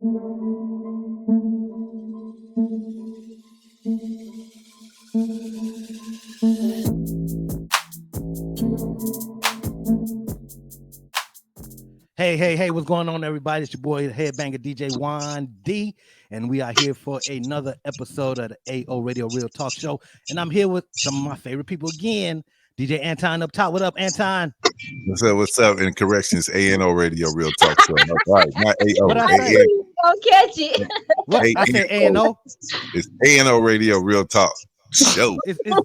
Hey, what's going on, everybody? It's your boy, Headbanger DJ Juan D, and we are here for another episode of the AO Radio Real Talk Show. And I'm here with some of my favorite people again, DJ Anton up top. What up, Anton? What's up? And corrections, ANO Radio Real Talk Show. That's right, not AO. What I say? Don't catch it. What? I said ANO? It's ANO Radio Real Talk Show. It's not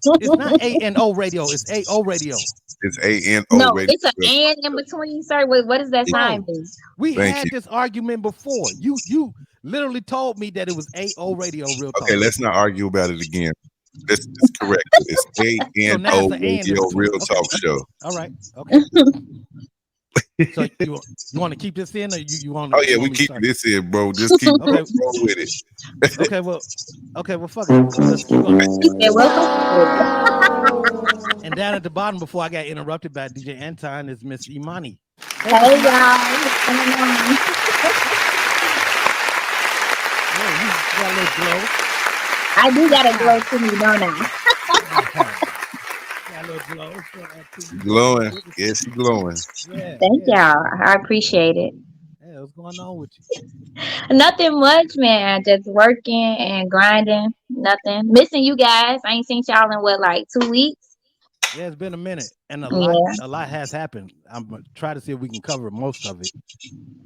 ANO Radio, it's AO Radio. It's ANO No, Radio. it's an and in between, sir. What does that sign mean? We Thank had you. this argument before. You literally told me that it was AO Radio Real Talk. Okay, let's not argue about it again. This is correct. It's ANO it's an and in Radio between. Real Okay. Talk Show. All right. Okay. So you want to keep this in, or you want? Oh yeah, we keep this in, bro. Just keep Okay. roll with it. Okay, well, fuck it. Let's keep going. Yeah, welcome. And down at the bottom, before I got interrupted by DJ Anton, is Miss Imani. Hey, y'all. What's going on? Oh, you got a little glow. I do got a glow to me, don't I? Got a little glow. Glowing. Yes, she glowing. Yeah, Thank y'all. I appreciate it. Yeah, what's going on with you? Nothing much, man. Just working and grinding. Nothing. Missing you guys. I ain't seen y'all in like 2 weeks. Yeah, it's been a minute, and a Yeah. lot has happened. I'm gonna try to see if we can cover most of it.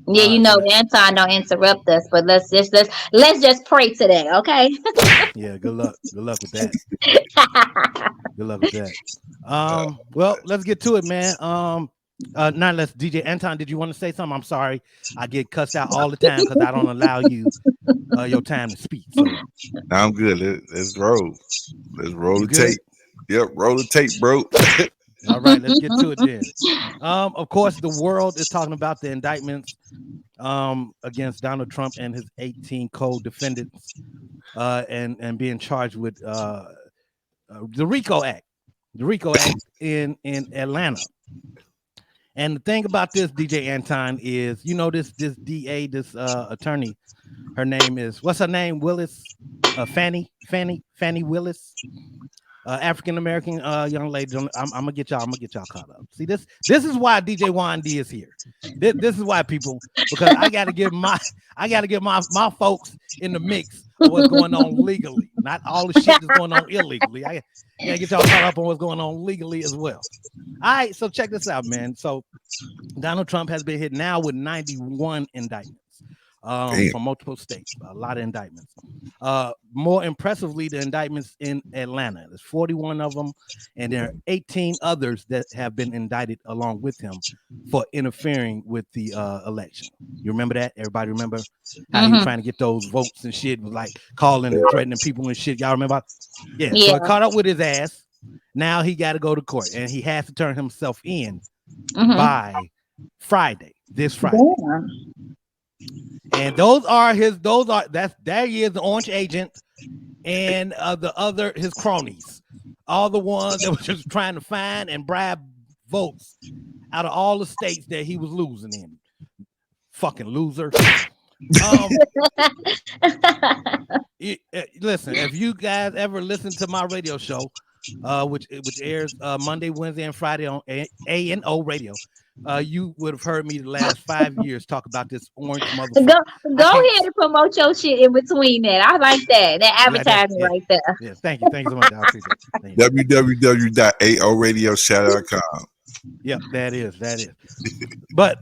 Yeah, you know, Anton don't interrupt us, but let's just pray today, okay? Yeah, good luck. Good luck with that. Good luck with that. Well, let's get to it, man. Now let's DJ Anton, did you want to say something? I'm sorry. I get cussed out all the time because I don't allow you your time to speak. So I'm good. Let's roll. Let's roll You the good? tape. Yep, roll the tape, bro. all right, let's get to it then. Of course, the world is talking about the indictments against Donald Trump and his 18 co-defendants and being charged with the RICO Act. The RICO Act in Atlanta. And the thing about this, DJ Anton, is this DA, this attorney, her name is, what's her name? Willis, Fannie Willis, African American young lady. I'm gonna get y'all caught up. See, this is why DJ Juan D is here. This is why, people, because I gotta get my folks in the mix of what's going on legally, not all the shit that's going on illegally. I gotta get y'all caught up on what's going on legally as well. All right, so check this out, man. So Donald Trump has been hit now with 91 indictments from multiple states, a lot of indictments. More impressively, the indictments in Atlanta. There's 41 of them, and there are 18 others that have been indicted along with him for interfering with the election. You remember that? Everybody remember how he was trying to get those votes and shit, was like calling and threatening people and shit. Y'all remember? Yeah. So it caught up with his ass. Now he got to go to court, and he has to turn himself in by this Friday. Yeah. And there he is, the orange agent, and his cronies, all the ones that were just trying to find and bribe votes out of all the states that he was losing in. Fucking loser. Listen, if you guys ever listen to my radio show, which airs Monday, Wednesday, and Friday on ANO Radio, you would have heard me the last 5 years talk about this orange motherfucker. Go ahead and promote your shit in between that. I like that advertising right there. Yes, thank you so much. I appreciate it. www.aoradioshout.com. Yep, that is. But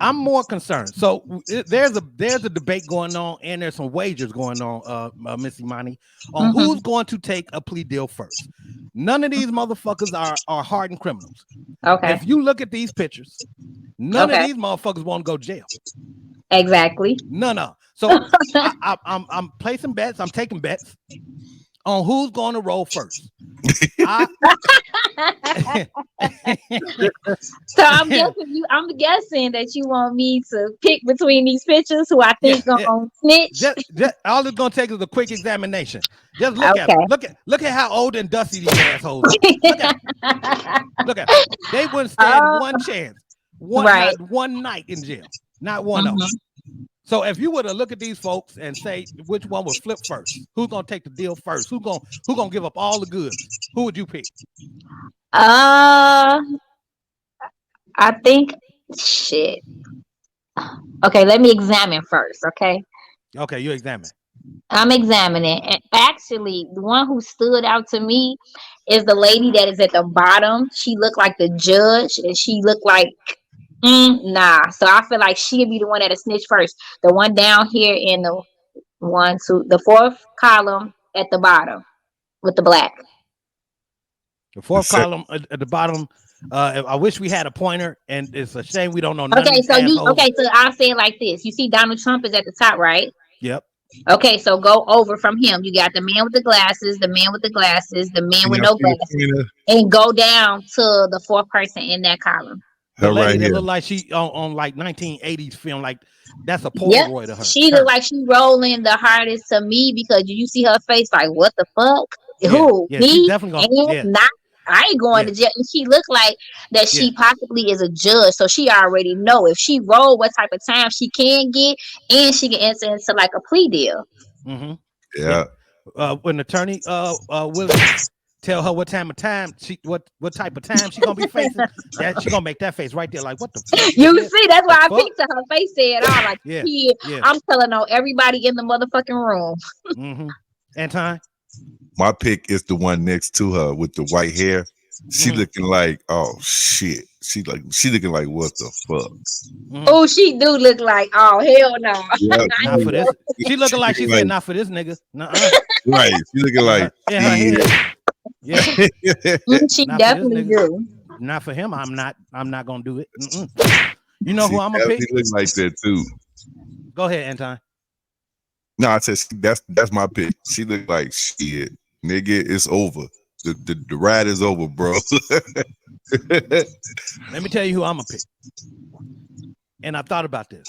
I'm more concerned. So there's a debate going on, and there's some wagers going on, Miss Imani, on who's going to take a plea deal first. None of these motherfuckers are hardened criminals. Okay. If you look at these pictures, none of these motherfuckers want to go to jail. Exactly. None. So I'm placing bets. I'm taking bets on who's going to roll first. So I'm guessing that you want me to pick between these pictures who I think gonna snitch. All it's gonna take is a quick examination. Just look at them. Look at how old and dusty these assholes are. Look at them. They wouldn't stand one chance. One night in jail. Not one of them. So if you were to look at these folks and say which one would flip first, who's gonna take the deal first? Who gonna give up all the goods? Who would you pick? Uh, I think shit. Okay, let me examine first. Okay, Okay, you examine. I'm examining. And actually, the one who stood out to me is the lady that is at the bottom. She looked like the judge, and she looked like nah. So I feel like she'd be the one that'll snitch first. The one down here in the the fourth column at the bottom with the black. The The fourth sec- column at the bottom. I wish we had a pointer, and it's a shame we don't know none of Okay, these assholes. so I'll say it like this. You see Donald Trump is at the top, right? Yep. Okay, so go over from him. You got the man with the glasses, the man with the glasses, the man Can with y'all no see the glasses, pointer? and go down to the fourth person in that column. The Her lady right that here. looked like she on like 1980s film, like that's a Yep. Polaroid of her. She looked like she rolling the hardest to me because you see her face like, what the fuck? Yeah, Who? yeah, she's Me? definitely gonna. And Yeah, not I ain't going yeah, to jail. And she looked like that yeah. she possibly is a judge. So she already know if she roll what type of time she can get and she can enter into like a plea deal. Mm-hmm. Yeah. Yeah. When attorney Willis tell her what time she what type of time she gonna be facing, that she gonna make that face right there, like what the fuck, You nigga? see, that's The why I fuck? picture her face said all like Yeah, yeah, yeah. I'm telling on everybody in the motherfucking room. Mm-hmm. Anton. My pick is the one next to her with the white hair. She Mhm. looking like, oh shit. She looking like, what the fuck? Mhm. Oh, she do look like, oh hell no. Yeah, Not for this. She looking like she looking said, like, not for this nigga. Nuh-uh. right. She looking like, In her head. Yeah, She not for this definitely nigga. do. Not for him. I'm not gonna do it. Mm-mm. You know she who I'm gonna pick? definitely look like that too. Go ahead, Anton. No, I said that's my pick. She look like shit, nigga. It's over. The ride is over, bro. Let me tell you who I'm gonna pick. And I thought about this,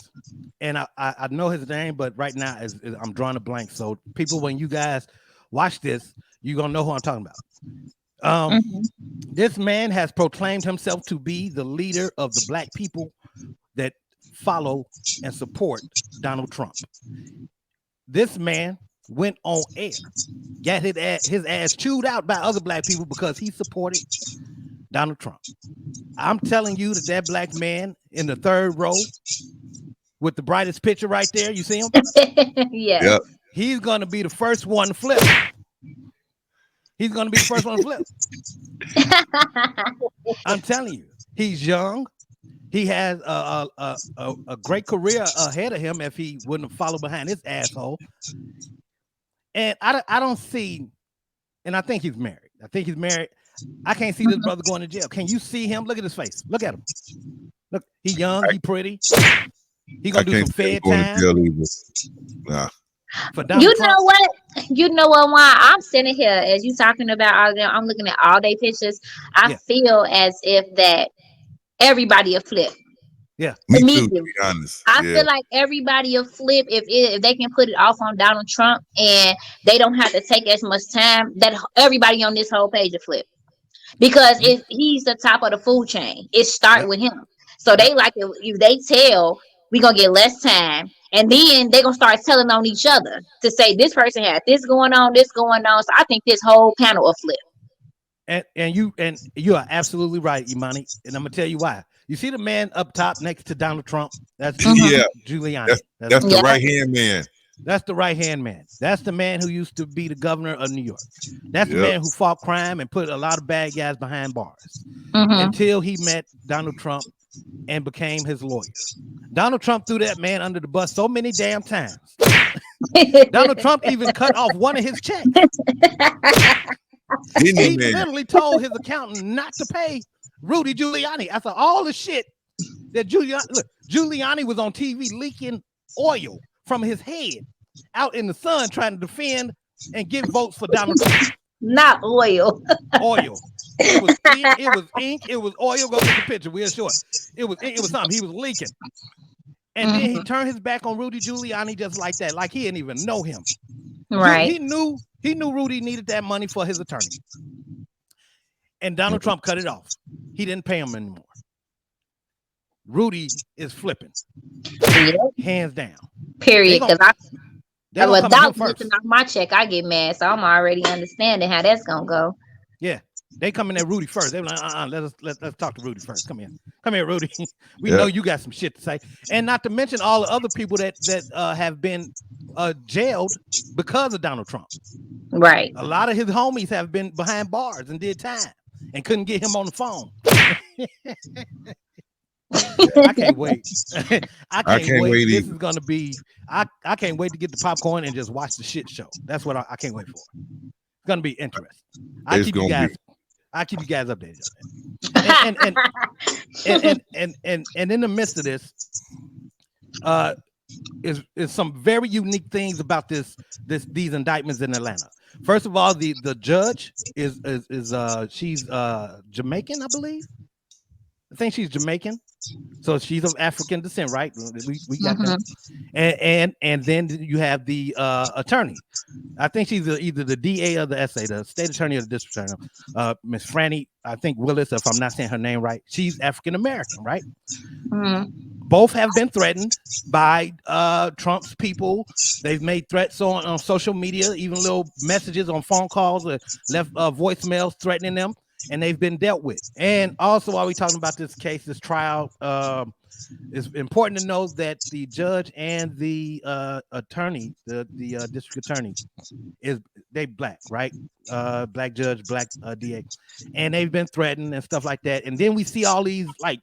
and I know his name, but right now I'm drawing a blank. So people, when you guys watch this, you're gonna know who I'm talking about. Mhm. This man has proclaimed himself to be the leader of the black people that follow and support Donald Trump. This man went on air, got his ass chewed out by other black people because he supported Donald Trump. I'm telling you that black man in the third row with the brightest picture right there, you see him? Yes. Yep. He's going to be the first one to flip. He's going to be the first one to flip. I'm telling you, he's young. He has a great career ahead of him if he wouldn't have followed behind this asshole. And I don't see, and I think he's married. I can't see this brother going to jail. Can you see him? Look at his face. Look at him. Look, he young, he pretty. He I gonna do can't some see him fed going to time jail either. Nah. for Donald You Trump. know what? You know what? Why I'm sitting here as you talking about all them, I'm looking at all day pictures. I Yeah. feel as if that everybody will flip Yeah. Me too, to immediately. be honest. I Yeah. feel like everybody will flip if they can put it off on Donald Trump and they don't have to take as much time. That everybody on this whole page will flip because if he's the top of the food chain, it start Yep. with him. So they Yep. like if they tell we gonna get less time, and then they gonna start telling on each other to say this person had this going on, this going on. So I think this whole panel will flip. And you are absolutely right, Imani. And I'm gonna tell you why. You see the man up top next to Donald Trump? That's Yeah. Giuliani. That's the Yeah. right hand man. That's the right hand man. That's the man who used to be the governor of New York. That's the Yep. man who fought crime and put a lot of bad guys behind bars Mhm. until he met Donald Trump and became his lawyer. Donald Trump threw that man under the bus so many damn times. Donald Trump even cut off one of his checks. Didn't He he, man? literally told his accountant not to pay Rudy Giuliani after all the shit that Giuliani was on TV leaking oil from his head out in the sun trying to defend and get votes for Donald Trump. Not oil. Oil. It was ink, it was oil. Go get the picture. We'll show it. It was something. He was leaking. And then he turned his back on Rudy Giuliani just like that, like he didn't even know him. Right. He knew Rudy needed that money for his attorney. And Donald Trump cut it off. He didn't pay him anymore. Rudy is flipping. Yep. Hands down. They Period. gonna Because they gonna come at him without missing first. off my check, I get mad. So I'm already understanding how that's gonna go. Yeah, they come in at Rudy first. They be like, let's talk to Rudy first. Come here, Rudy. We know Yeah, you got some shit to say, and not to mention all the other people that have been jailed because of Donald Trump. Right. A lot of his homies have been behind bars and did time and couldn't get him on the phone. I can't wait. I I can't can't wait. wait This either. is gonna be. I can't wait to get the popcorn and just watch the shit show. That's what I can't wait for. It's gonna be interesting. I It's keep you gonna be. guys. I keep you guys updated on that. And in the midst of this, uh, is some very unique things about these indictments in Atlanta. First of all, the judge is she's Jamaican, I believe. I think she's Jamaican. So she's of African descent, right? We got that. And then you have the attorney. I think she's either the DA or the SA, the state attorney or the district attorney. Miss Franny, I think Willis, if I'm not saying her name right, she's African American, right? Both have been threatened by Trump's people. They've made threats on social media, even little messages on phone calls, or left voicemails threatening them, and they've been dealt with. And also, while we're talking about this case, this trial, it's important to know that the judge and the attorney, the district attorney, they black, right? Black judge, black DA, and they've been threatened and stuff like that. And then we see all these like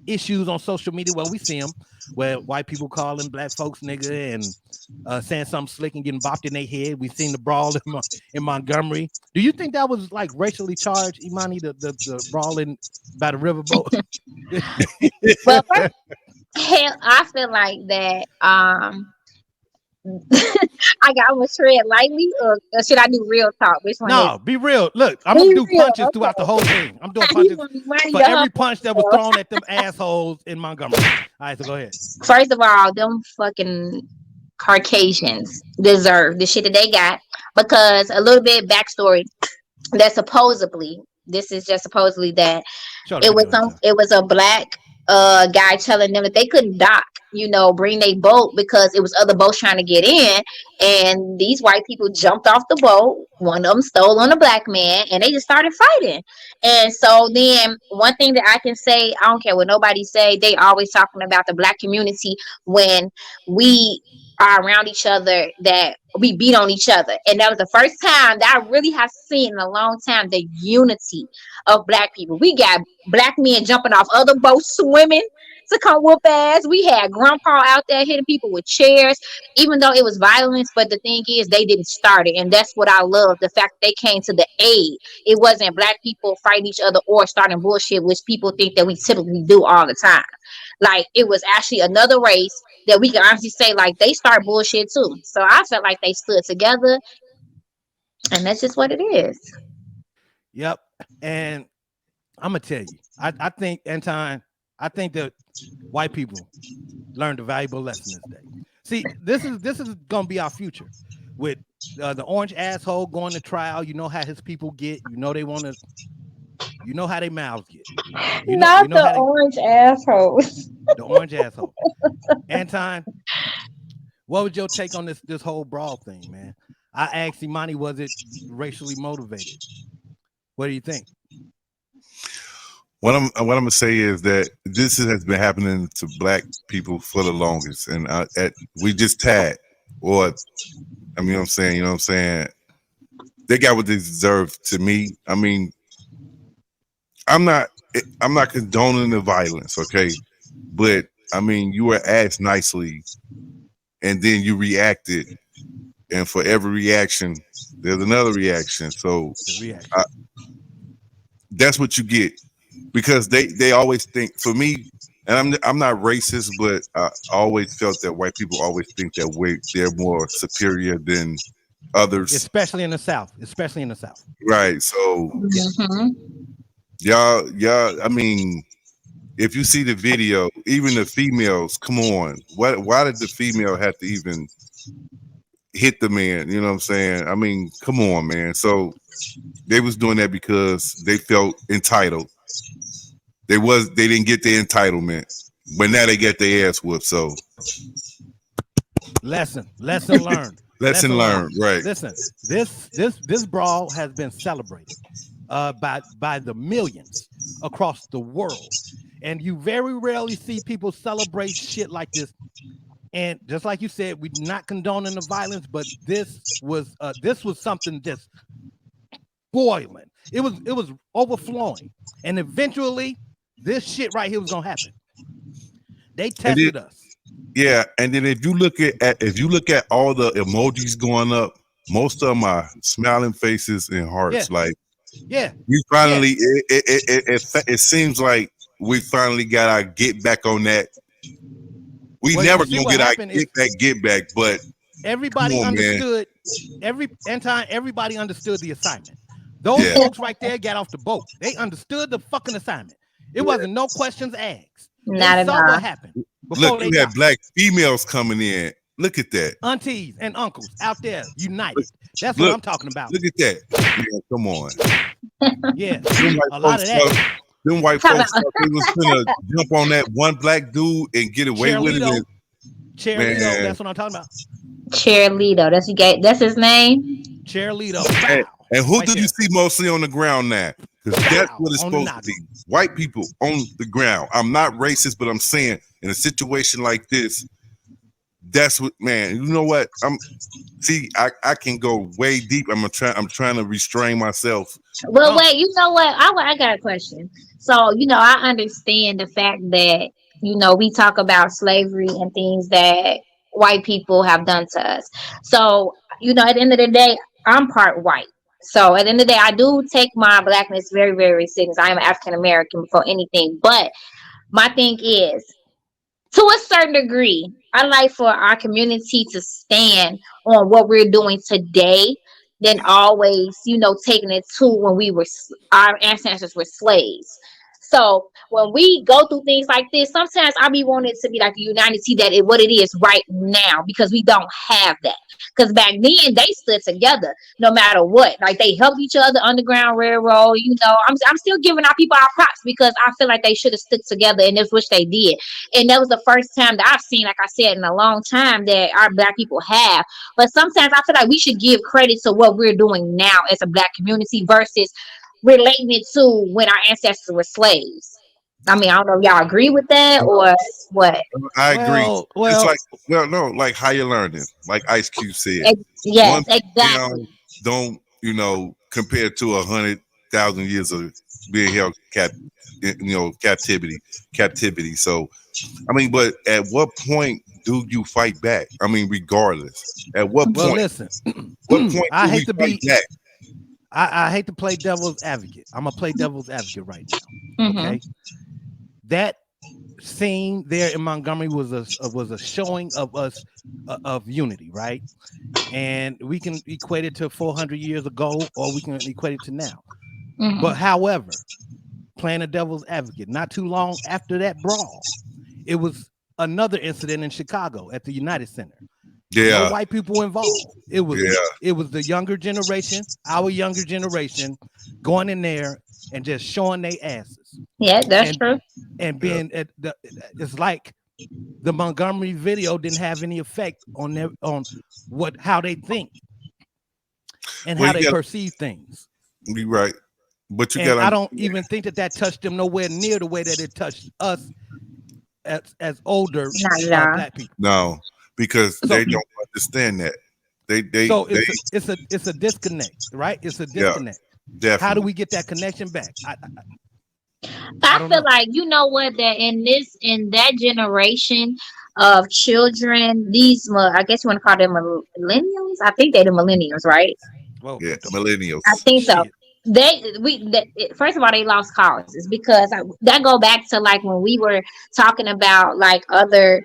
issues on social media where we see them, where white people calling black folks nigga and saying something slick and getting bopped in their head. We've seen the brawl in Montgomery. Do you think that was like racially charged, Imani, the brawling by the riverboat? Well, hell, I feel like that. I'm gonna tread lightly, or should I do real talk? Which one is? No, be real. Look, I'm gonna Be do real. punches throughout the Okay. whole thing. I'm doing You punches want me minding for your every humble punch that was self. thrown at them assholes in Montgomery. All right, so go ahead. First of all, them fucking Caucasians deserve the shit that they got, because a little bit backstory, that supposedly, this is just supposedly, that Show the video, Anton. it was a black guy telling them that they couldn't dock, bring their boat, because it was other boats trying to get in, and these white people jumped off the boat. One of them stole on a black man, and they just started fighting. And so then, one thing that I can say, I don't care what nobody say, they always talking about the black community when we are around each other, that we beat on each other. And that was the first time that I really have seen in a long time the unity of black people. We got black men jumping off other boats, swimming to come whoop ass. We had grandpa out there hitting people with chairs, even though it was violence. But the thing is, they didn't start it. And that's what I love, the fact that they came to the aid. It wasn't black people fighting each other or starting bullshit, which people think that we typically do all the time. Like, it was actually another race that we can honestly say, like, they start bullshit too. So I felt like they stood together, and that's just what it is. Yep. And I'm gonna tell you, I think, Anton, I think that white people learned a valuable lesson this day. See, this is gonna be our future with the orange asshole going to trial. You know how his people get. You know they want to. You know how they mouths get. Not the orange assholes. The orange asshole. Anton, what was your take on this whole brawl thing, man? I asked Imani, was it racially motivated? What do you think? What I'm gonna say is that this has been happening to black people for the longest, and we just tagged, or I mean, you know what I'm saying, they got what they deserve. To me, I mean, I'm not condoning the violence, okay, but I mean, you were asked nicely, and then you reacted, and for every reaction, there's another reaction. So that's what you get. Because they always think, for me, and I'm not racist, but I always felt that white people always think that they're more superior than others, especially in the South. Right. So y'all. I mean, if you see the video, even the females, come on, why did the female have to even hit the man? You know what I'm saying? I mean, come on, man. So they was doing that because they felt entitled. They didn't get their entitlement, but now they get their ass whooped. So Lesson learned. Lesson Lesson learned. learned. Right. Listen, this brawl has been celebrated by the millions across the world, and you very rarely see people celebrate shit like this. And just like you said, we're not condoning the violence, but this was something just boiling. It was overflowing, and eventually, this shit right here was gonna happen. They tested us. Yeah, and then if you look at all the emojis going up, most of them are smiling faces and hearts. Yeah. Like Yeah, we finally, it seems like we finally got our get back on that. We Well, never you see gonna what get our happened is get back, but everybody come on, man. understood. Everybody understood the assignment. Those Yeah. folks right there got off the boat. They understood the fucking assignment. It wasn't no questions asked. They Not at saw all. what happened before Look, they you had got black females coming in. Look at that. aunties and uncles out there united. That's Look, what I'm talking about. Look at that. Yeah, come on. Yeah, Them white a lot of folks that. thought- Them white folks thought they was gonna jump on that one black dude and get away with it. Cheerleader. Cheerleader. Man. That's what I'm talking about. Cheerleader. That's his name. Cheerleader. And, Bow. and who Right do you there. see mostly on the ground now? Because that's Bow what it's on the supposed to be. White people on the ground. I'm not racist, but I'm saying in a situation like this, that's what, man. You know what? I can go way deep. I'm trying to restrain myself. Well, Oh. wait. You know what? I got a question. So I understand the fact that we talk about slavery and things that white people have done to us. So at the end of the day, I'm part white. So at the end of the day, I do take my blackness very, very serious. I am African American before anything. But my thing is, to a certain degree, I like for our community to stand on what we're doing today than always, taking it to when our ancestors were slaves. So when we go through things like this, sometimes I be wanting it to be like the unity that what it is right now, because we don't have that. Because back then they stood together no matter what. Like they helped each other, Underground Railroad. I'm still giving our people our props because I feel like they should have stuck together, and that's which they did. And that was the first time that I've seen, like I said, in a long time that our black people have. But sometimes I feel like we should give credit to what we're doing now as a black community versus relating it to when our ancestors were slaves. I mean, I don't know if y'all agree with that or what. I agree. Well, It's like no, like how you learning, like Ice Cube said. Yes, One exactly. don't compare to 100,000 years of being held captivity. So I mean, but at what point do you fight back? I mean, regardless, at what well, point? listen. What point I do hate we to fight be. back? I hate to play devil's advocate. I'm gonna play devil's advocate right now. Mhm. Okay, that scene there in Montgomery was a showing of us of unity, right? And we can equate it to 400 years ago, or we can equate it to now. Mhm. But however, playing a devil's advocate, not too long after that brawl, it was another incident in Chicago at the United Center. No Yeah, white people involved. It was yeah. the younger generation, our younger generation, going in there and just showing their asses Yeah, that's and true. and being it's like the Montgomery video didn't have any effect on how they think and Well, how you they got perceive things. you right, but you And got I don't even think that touched them nowhere near the way that it touched us as older Not at all. black people. no, because So they don't understand that. They so it's a disconnect, right? It's a yeah, disconnect. How do definitely. we get that connection back? I I don't feel know. like that in that generation of children, I guess you want to call them millennials. I think they're the millennials, right? Well, Yeah, what the millennials. I think so. shit. First of all, they lost causes because that go back to like when we were talking about like other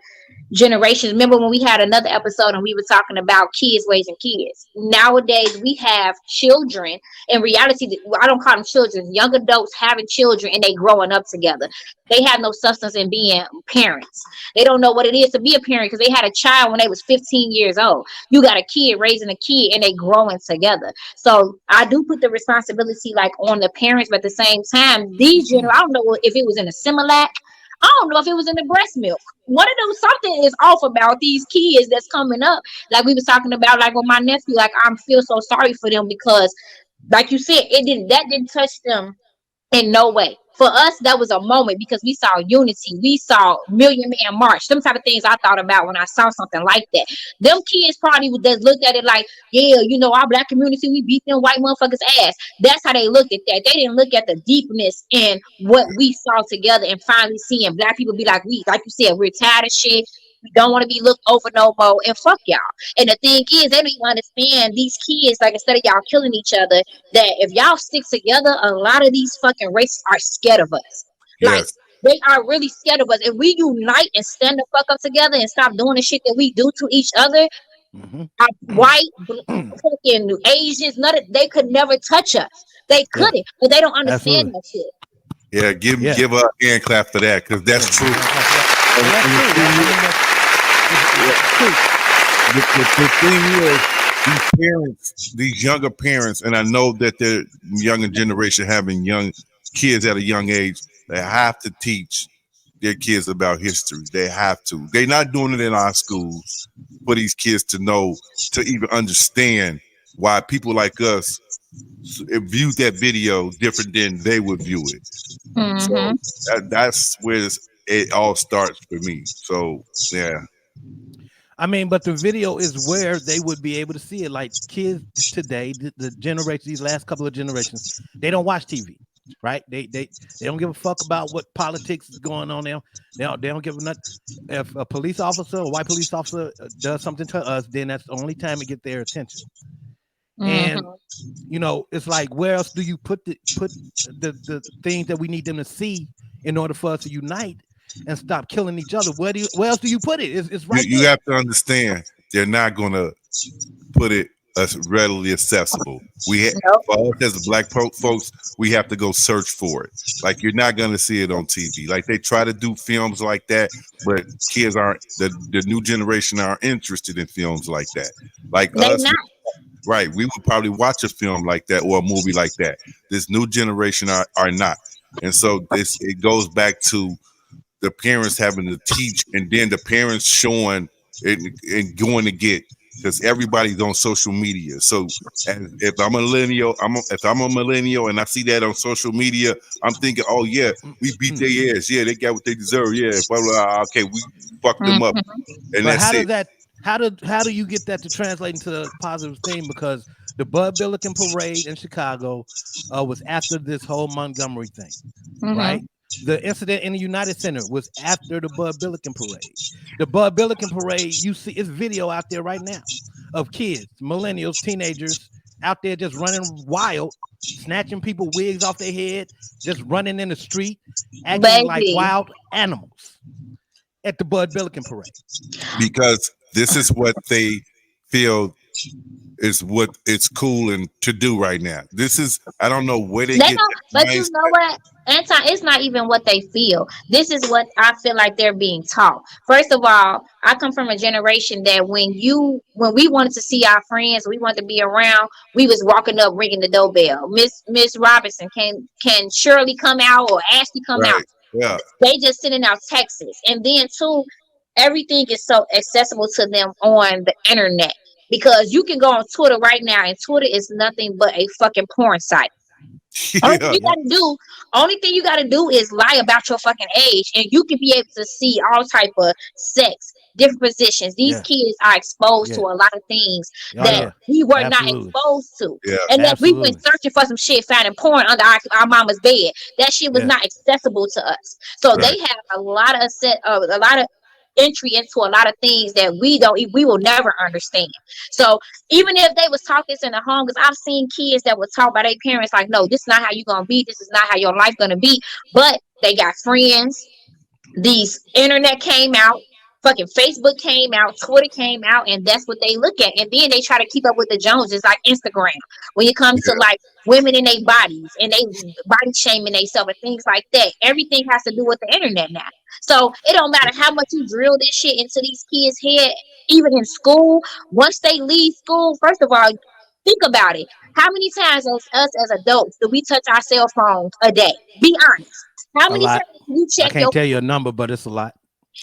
generations. Remember when we had another episode and we were talking about kids raising kids? Nowadays we have children. In reality, I don't call them children, young adults having children and they growing up together. They have no substance in being parents. They don't know what it is to be a parent because they had a child when they was 15 years old. You got a kid raising a kid and they growing together. So I do put the responsibility like on the parents, but at the same time, I don't know if it was in a Similac. I don't know if it was in the breast milk. One of them, something is off about these kids that's coming up. Like we was talking about, like with my nephew, like I feel so sorry for them because, like you said, it didn't touch them in no way. For us, that was a moment because we saw unity. We saw Million Man March. Them type of things I thought about when I saw something like that. Them kids probably would just looked at it like, yeah, our black community, we beat them white motherfuckers ass. That's how they looked at that. They didn't look at the deepness in what we saw together and finally seeing black people be like, like you said, we're tired of shit. We don't want to be looked over no more and fuck y'all. And the thing is, they don't even understand these kids, like instead of y'all killing each other, that if y'all stick together, a lot of these fucking races are scared of us. Like Yes. they are really scared of us. If we unite and stand the fuck up together and stop doing the shit that we do to each other, Mhm. white, fucking Asians, they could never touch us. They Yeah, couldn't, but they don't understand absolutely. that shit. Yeah, give Yeah, give a hand clap for that because yeah. that's Give true. it a clap for that. And, And that's and the true. thing I is, mean, yeah, it's true. the thing is, these parents, these younger parents, and I know that the younger generation having young kids at a young age, they have to teach their kids about history. They have to. They're not doing it in our schools for these kids to know, to even understand why people like us view that video different than they would view it. So Hmm. that's where it all starts for me. So yeah, I mean, but the video is where they would be able to see it. Like kids today, the generation, these last couple of generations, they don't watch TV, right? They don't give a fuck about what politics is going on there. They don't give a nut. If a police officer, a white police officer, does something to us, then that's the only time it get their attention. And Hmm. it's like, where else do you put the things that we need them to see in order for us to unite and stop killing each other? Where else do you put it? It's right you there. have to understand they're not gonna put it as readily accessible. Nope. For us as black folks, we have to go search for it. Like you're not gonna see it on TV. Like they try to do films like that, but kids aren't. The new generation aren't interested in films like that. Like They us, not. right? We would probably watch a film like that or a movie like that. This new generation are not, and so this it goes back to the parents having to teach, and then the parents showing and going to get because everybody's on social media. So if I'm a millennial, if I'm a millennial and I see that on social media, I'm thinking, oh yeah, we beat their ass. Yeah, they got what they deserve. Yeah, blah, blah, blah. Okay, we fucked them up, Hmm. and But that's how does it. that how do you get that to translate into a positive thing? Because the Bud Billiken parade in Chicago was after this whole Montgomery thing, right? Hmm. The incident in the United Center was after the Bud Billiken parade. The Bud Billiken parade, you see, it's video out there right now of kids, millennials, teenagers out there just running wild, snatching people wigs off their head, just running in the street, acting like Baby. wild animals at the Bud Billiken parade. Because this is what they feel is what it's cool and to do right now. This is I don't know where they They get don't, that but you know mindset. what? It's not even what they feel. This is what I feel like they're being taught. First of all, I come from a generation that when we wanted to see our friends, we wanted to be around, we was walking up ringing the doorbell. Miss Robinson, can Shirley come out or Ashley come out? Right. Yeah. They just sending out texts. And then too, everything is so accessible to them on the internet. Because you can go on Twitter right now, and Twitter is nothing but a fucking porn site. Only thing Yeah. you Yep. gotta do, only thing you gotta do is lie about your fucking age, and you can be able to see all type of sex, different positions. These Yeah. kids are exposed to Yeah. a lot of things Oh that Yeah. yeah. we were not Absolutely. exposed to. Yeah. And that we went Absolutely. searching for some shit, finding porn under our mama's bed. That shit was Yeah. not accessible to us. So Right. they have a lot of entry into a lot of things that we will never understand. So even if they was taught this in the home, because I've seen kids that were taught by their parents like, no, this is not how you gonna be, this is not how your life gonna be, but they got friends, these internet came out, fucking Facebook came out, Twitter came out, and that's what they look at. And then they try to keep up with the Joneses, like Instagram. When it comes to Yeah. like women in their bodies and they body shaming themselves and things like that, everything has to do with the internet now. So it don't matter how much you drill this shit into these kids' head, even in school. Once they leave school, first of all, think about it. How many times as us as adults do we touch our cell phones a day? Be honest. How A many lot. times do you I check can't your tell you a number, but it's a lot.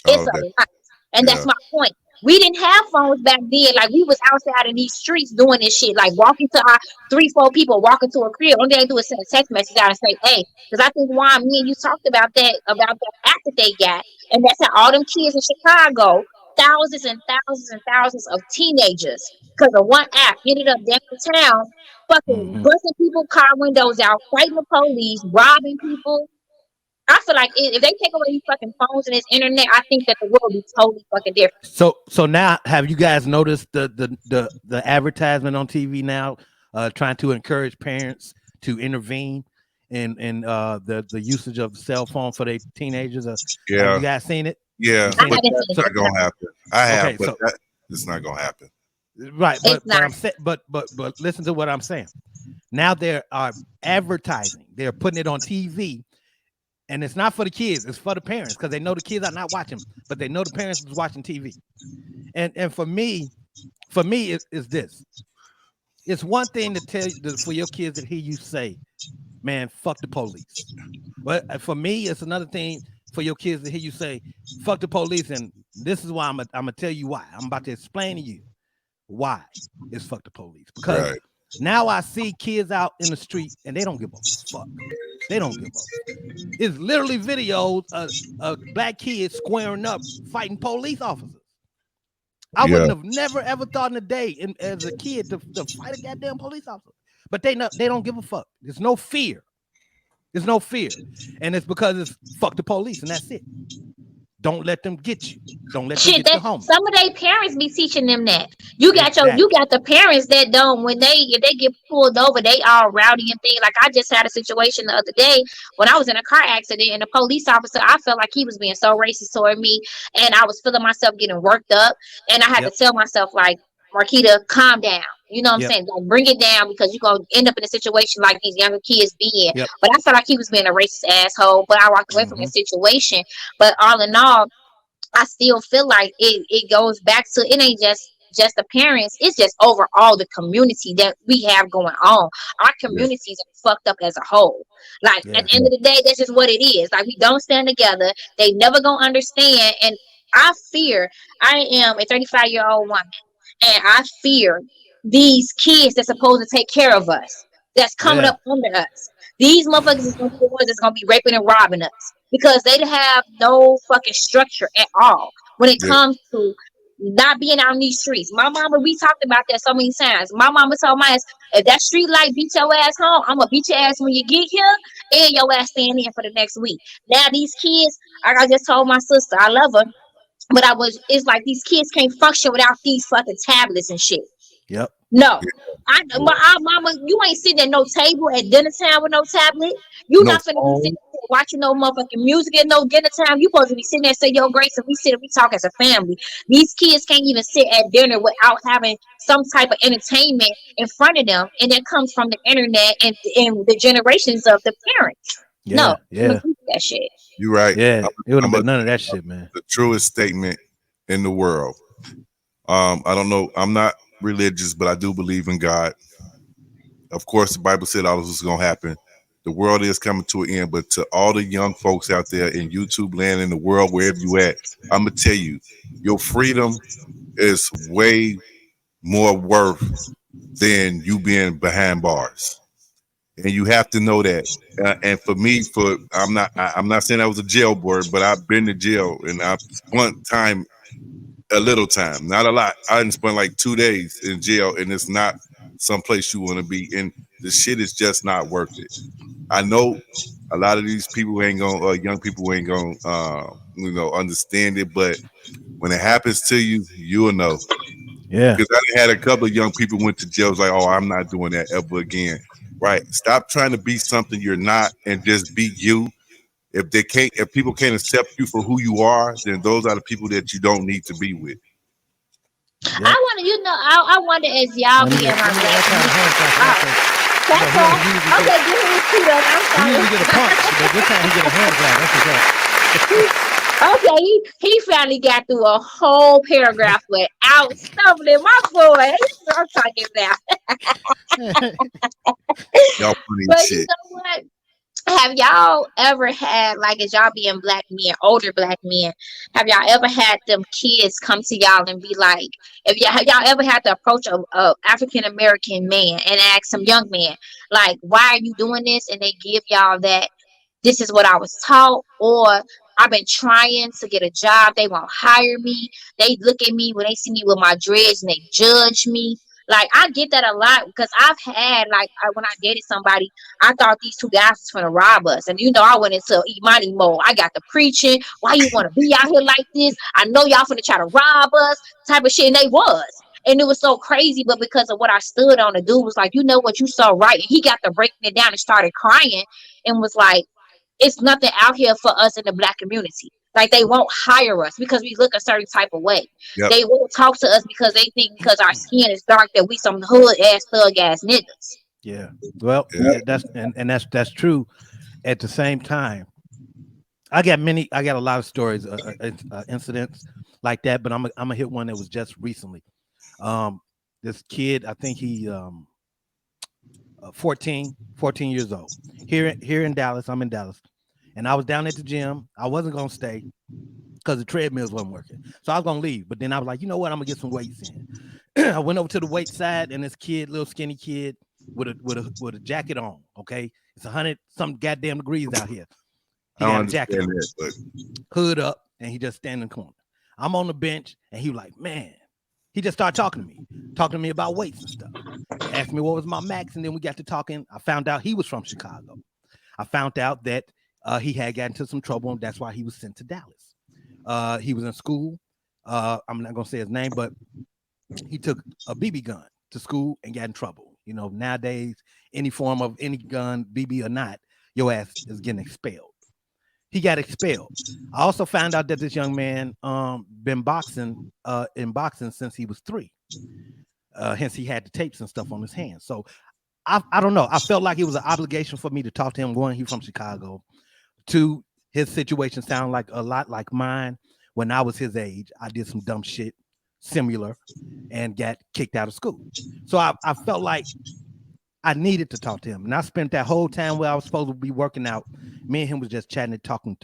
It's Oh, a that, lot. And yeah, that's my point. We didn't have phones back then. Like we was outside in these streets doing this shit. Like walking to our 3, 4 people walking to a crib. Only thing they do is send a text message out and say, hey, because I think why me and you talked about that app that they got. And that's how all them kids in Chicago, thousands and thousands and thousands of teenagers, because of one app, ended up downtown fucking Hmm. busting people's car windows out, fighting the police, robbing people. I feel like if they take away these fucking phones and this internet, I think that the world would be totally fucking different. So now, have you guys noticed the advertisement on TV now, trying to encourage parents to intervene in the usage of the cell phone for their teenagers? Have you yeah, guys seen it? yeah. You I seen But it? haven't that's seen So it. not gonna happen. I have, okay, but so it's not gonna happen. right, It's but not. I'm saying, but listen to what I'm saying. Now they are advertising. They're putting it on TV, and it's not for the kids. It's for the parents because they know the kids are not watching, but they know the parents is watching TV. And for me, it's this. It's one thing to tell you for your kids to hear you say, "Man, fuck the police." But for me, it's another thing for your kids to hear you say, "Fuck the police," and this is why I'm gonna tell you why. I'm about to explain to you why it's fuck the police. Because Right. now I see kids out in the street and they don't give a fuck. They don't give a. It's literally videos of black kids squaring up, fighting police officers. I Yeah. wouldn't have never ever thought in a day as a kid to fight a goddamn police officer. But they don't give a fuck. There's no fear. There's no fear. And it's because it's fuck the police and that's it. Don't let them get you. Don't let them Shit, get that your homie. some of their parents be teaching them that. You Exactly. got the parents that don't when if they get pulled over, they all rowdy and thing. Like I just had a situation the other day when I was in a car accident and the police officer, I felt like he was being so racist toward me, and I was feeling myself getting worked up, and I had to Yep. tell myself like, Marquita, calm down. You know what I'm Yep. saying? Like bring it down because you're gonna end up in a situation like these younger kids be in. Yep. But I felt like he was being a racist asshole. But I walked away from the Mm-hmm. situation. But all in all, I still feel like it goes back to it ain't just the parents, it's just overall the community that we have going on. Our Yeah. communities are fucked up as a whole. Like at Yeah. the end of the day, that's just what it is. Like we don't stand together, they never gonna understand. And I fear, I am a 35-year-old woman, and I fear these kids that's supposed to take care of us, that's coming Yeah. up under us. These motherfuckers is gonna be the ones that's gonna be raping and robbing us because they have no fucking structure at all when it Yeah. comes to not being out in these streets. My mama, we talked about that so many times. My mama told my ass, if that street light beat your ass home, I'm gonna beat your ass when you get here, and your ass staying in for the next week. Now these kids, like I just told my sister, I love her, but it's like these kids can't function without these fucking tablets and shit. Yep. No. Yeah. Our mama, you ain't sitting at no table at dinner time with no tablet. You No not finna be phone. sitting there watching no motherfucking music at no dinner time. You supposed to be sitting there say your grace and we sit and we talk as a family. These kids can't even sit at dinner without having some type of entertainment in front of them, and that comes from the internet and the generations of the parents. No, Yeah. I'm Yeah. against that shit. You're right. Yeah. It would have I'm a, been none of that shit, man. the truest statement in the world. I don't know. I'm not religious, but I do believe in God. Of course, the Bible said all this was going to happen. The world is coming to an end, but to all the young folks out there in YouTube land, in the world, wherever you at, I'm gonna tell you, your freedom is way more worth than you being behind bars, and you have to know that. And for me, I'm not saying I was a jailbird, but I've been to jail and I've spent time, a little time, not a lot. I didn't spend like 2 days in jail, and it's not someplace you want to be. And the shit is just not worth it. I know a lot of these people ain't gonna, young people ain't gonna, understand it. But when it happens to you, you'll know. Yeah. Because I had a couple of young people went to jail. It was like, oh, I'm not doing that ever again. Right? Stop trying to be something you're not, and just be you. If people can't accept you for who you are, then those are the people that you don't need to be with. I Yep. wonder, I wonder as y'all be in our Let me black add kind of community. hand clap for that Oh, because that's all. he usually get Okay, give him his kudos. I'm he sorry. usually get a punch, but this time he get a hand clap. That's what's Okay, he finally got through a whole paragraph without stumbling. My boy, I'm talking about. up. Y'all funny as But you shit. know what? have y'all ever had, like, as y'all being black men, older black men, have y'all ever had them kids come to y'all and be like, if y'all have y'all ever had to approach a African American man and ask some young man, like, why are you doing this? And they give y'all that this is what I was taught, or I've been trying to get a job, they won't hire me. They look at me when they see me with my dreads and they judge me. Like, I get that a lot because I've had, like, when I dated somebody, I thought these two guys was gonna rob us, and I went into Imani mode. I got the preaching. Why you want to be out here like this? I know y'all finna try to rob us, type of shit, and they was. And it was so crazy, but because of what I stood on, the dude was like, you know what, you so right. And he got to breaking it down and started crying and was like, it's nothing out here for us in the black community. Like, they won't hire us because we look a certain type of way. Yep. They won't talk to us because they think because our skin is dark that we some hood ass thug ass niggas. Yeah. Well, Yeah. that's true. At the same time, I got a lot of stories, incidents like that, but I'm gonna hit one that was just recently. This kid, I think he 14 years old. Here in Dallas, I'm in Dallas, and I was down at the gym. I wasn't gonna stay because the treadmills wasn't working, so I was gonna leave. But then I was like, you know what? I'm gonna get some weights in. I went over to the weight side, and this kid, little skinny kid, with a jacket on. Okay, it's 100 some goddamn degrees out here. He I don't got a jacket on, understand that, but hood up, and he just standing in the corner. I'm on the bench, and he was like, man. He just started talking to me about weights and stuff. He asked me what was my max, and then we got to talking. I found out he was from Chicago. I found out that he had gotten into some trouble, and that's why he was sent to Dallas. He was in school. I'm not gonna say his name, but he took a BB gun to school and got in trouble. You know, nowadays, any form of any gun, BB or not, your ass is getting expelled. He got expelled. I also found out that this young man been boxing in boxing since he was 3. Hence, he had the tapes and stuff on his hands. So I don't know. I felt like it was an obligation for me to talk to him. One, he's from Chicago. 2, his situation sounded like a lot like mine when I was his age. I did some dumb shit similar and got kicked out of school. So I felt like I needed to talk to him. And I spent that whole time where I was supposed to be working out. Me and him was just chatting and talking.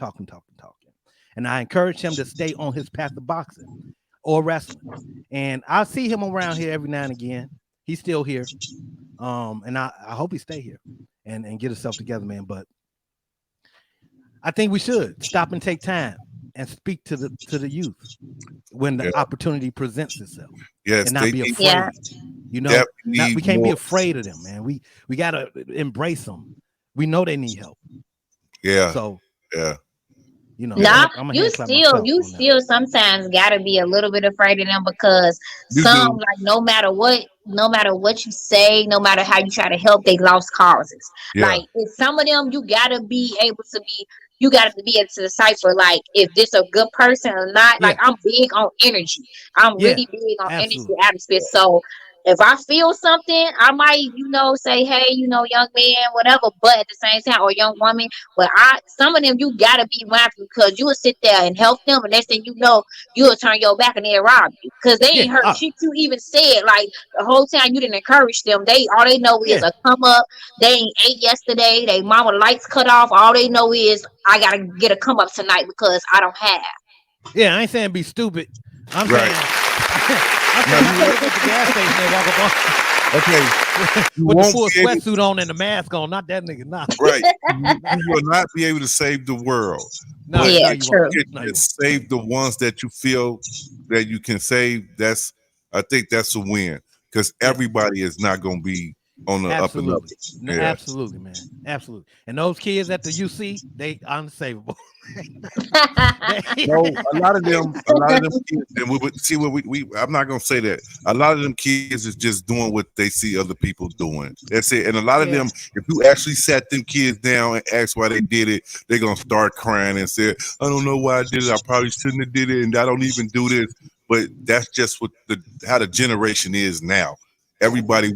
And I encouraged him to stay on his path of boxing or wrestling. And I see him around here every now and again. He's still here. And I hope he stay here and get himself together, man. But I think we should stop and take time and speak to the youth when the opportunity presents itself. Yes, and not be afraid. Yeah. You know, we can't be afraid of them, man. We gotta embrace them. We know they need help. Yeah. So yeah. You know, Nah, I'm you still sometimes gotta be a little bit afraid of them because some, like, no matter what you say, no matter how you try to help, they lost causes. Yeah. Like, if some of them, you gotta be able to decipher, like, if this a good person or not. Like, I'm big on energy. I'm really big on energy atmosphere. So if I feel something, I might, say, hey, young man, whatever. But at the same time, or young woman, but some of them, you gotta be mindful because you will sit there and help them, and next thing you know, you'll turn your back and they'll rob you because they ain't heard shit you even said. Like, the whole time you didn't encourage them. All they know is a come up. They ain't ate yesterday. They mama lights cut off. All they know is I gotta get a come up tonight because I don't have. Yeah, I ain't saying be stupid. I'm saying. I'm saying you look at the gas station and walk up on. Okay. With the full sweatsuit on and the mask on, not that nigga. Nah. Right. You will not be able to save the world. No, true. You can save the ones that you feel that you can save. I think that's a win because everybody is not going to be on the up and up. Yeah. Absolutely, man. Absolutely. And those kids at the UC, they unsavable. No, a lot of them kids, and we would see what we I'm not gonna say that. A lot of them kids is just doing what they see other people doing. That's it. And a lot of them, if you actually sat them kids down and asked why they did it, they're gonna start crying and say, I don't know why I did it. I probably shouldn't have did it, and I don't even do this. But that's just what how the generation is now. Everybody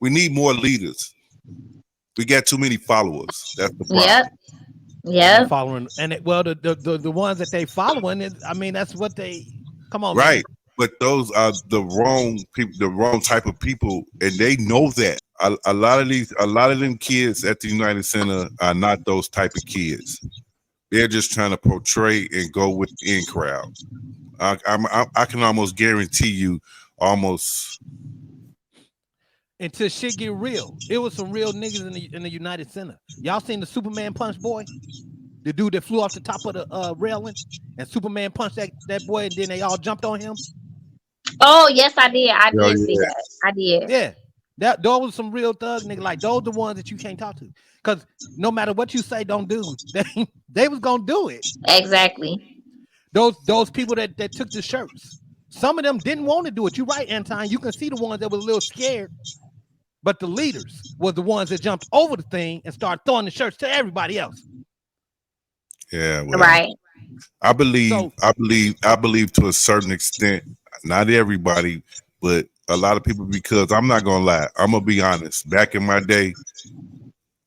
we need more leaders. We got too many followers. That's the problem. Yeah. Following the ones that they following is, I mean, that's what they come on. Right. Man. But those are the wrong people, the wrong type of people, and they know that. a lot of them kids at the United Center are not those type of kids. They're just trying to portray and go with the in crowd. I can almost guarantee you, almost. Until shit get real. It was some real niggas in the United Center. Y'all seen the Superman punch boy? The dude that flew off the top of the railing and Superman punched that boy and then they all jumped on him. Oh yes, I did. I Oh did see yeah, that. I did. Yeah. Those was some real thug niggas. Like those the ones that you can't talk to. Cause no matter what you say, don't do, they was gonna do it. Exactly. Those people that took the shirts. Some of them didn't want to do it. You're right, Anton. You can see the ones that were a little scared. But the leaders was the ones that jumped over the thing and started throwing the shirts to everybody else. yeah. Well, Right. I believe, So I believe to a certain extent, not everybody, but a lot of people. Because I'm not gonna lie, I'm gonna be honest. Back in my day,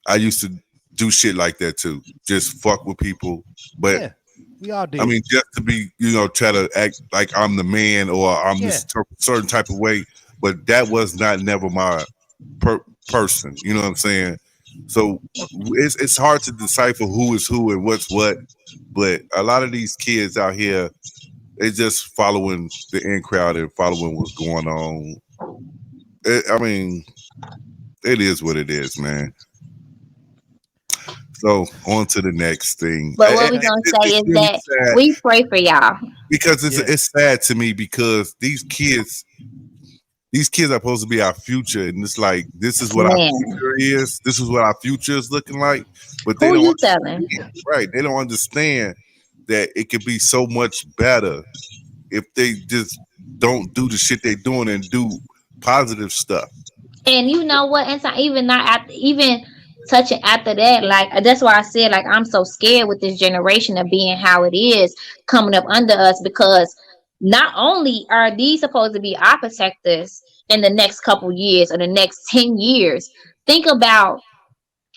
I used to do shit like that too. Just fuck with people, but yeah, we all did. I mean, just to be, try to act like I'm the man or I'm this certain type of way. But that was not never my person. You know what I'm saying? So it's hard to decipher who is who and what's what. But a lot of these kids out here, they just following the in crowd and following what's going on. I mean, it is what it is, man. So on to the next thing. But what we gonna say It's is really that sad we pray for y'all. because it's sad to me because these kids are supposed to be our future, and it's like this is what our Man, future is. This is what our future is looking like, but they who don't you telling? understand, right? They don't understand that it could be so much better if they just don't do the shit they're doing and do positive stuff. And you know what? And so even not after, even touching after that, like that's why I said like I'm so scared with this generation of being how it is coming up under us because not only are these supposed to be our protectors in the next couple years or the next 10 years. Think about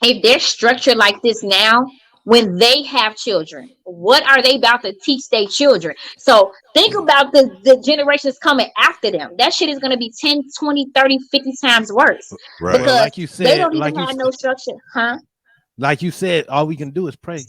if they're structured like this now when they have children, what are they about to teach their children? So think about the generations coming after them. That shit is going to be 10, 20, 30, 50 times worse Right. well, because like you they said, don't even have no structure, huh? like you said, all we can do is pray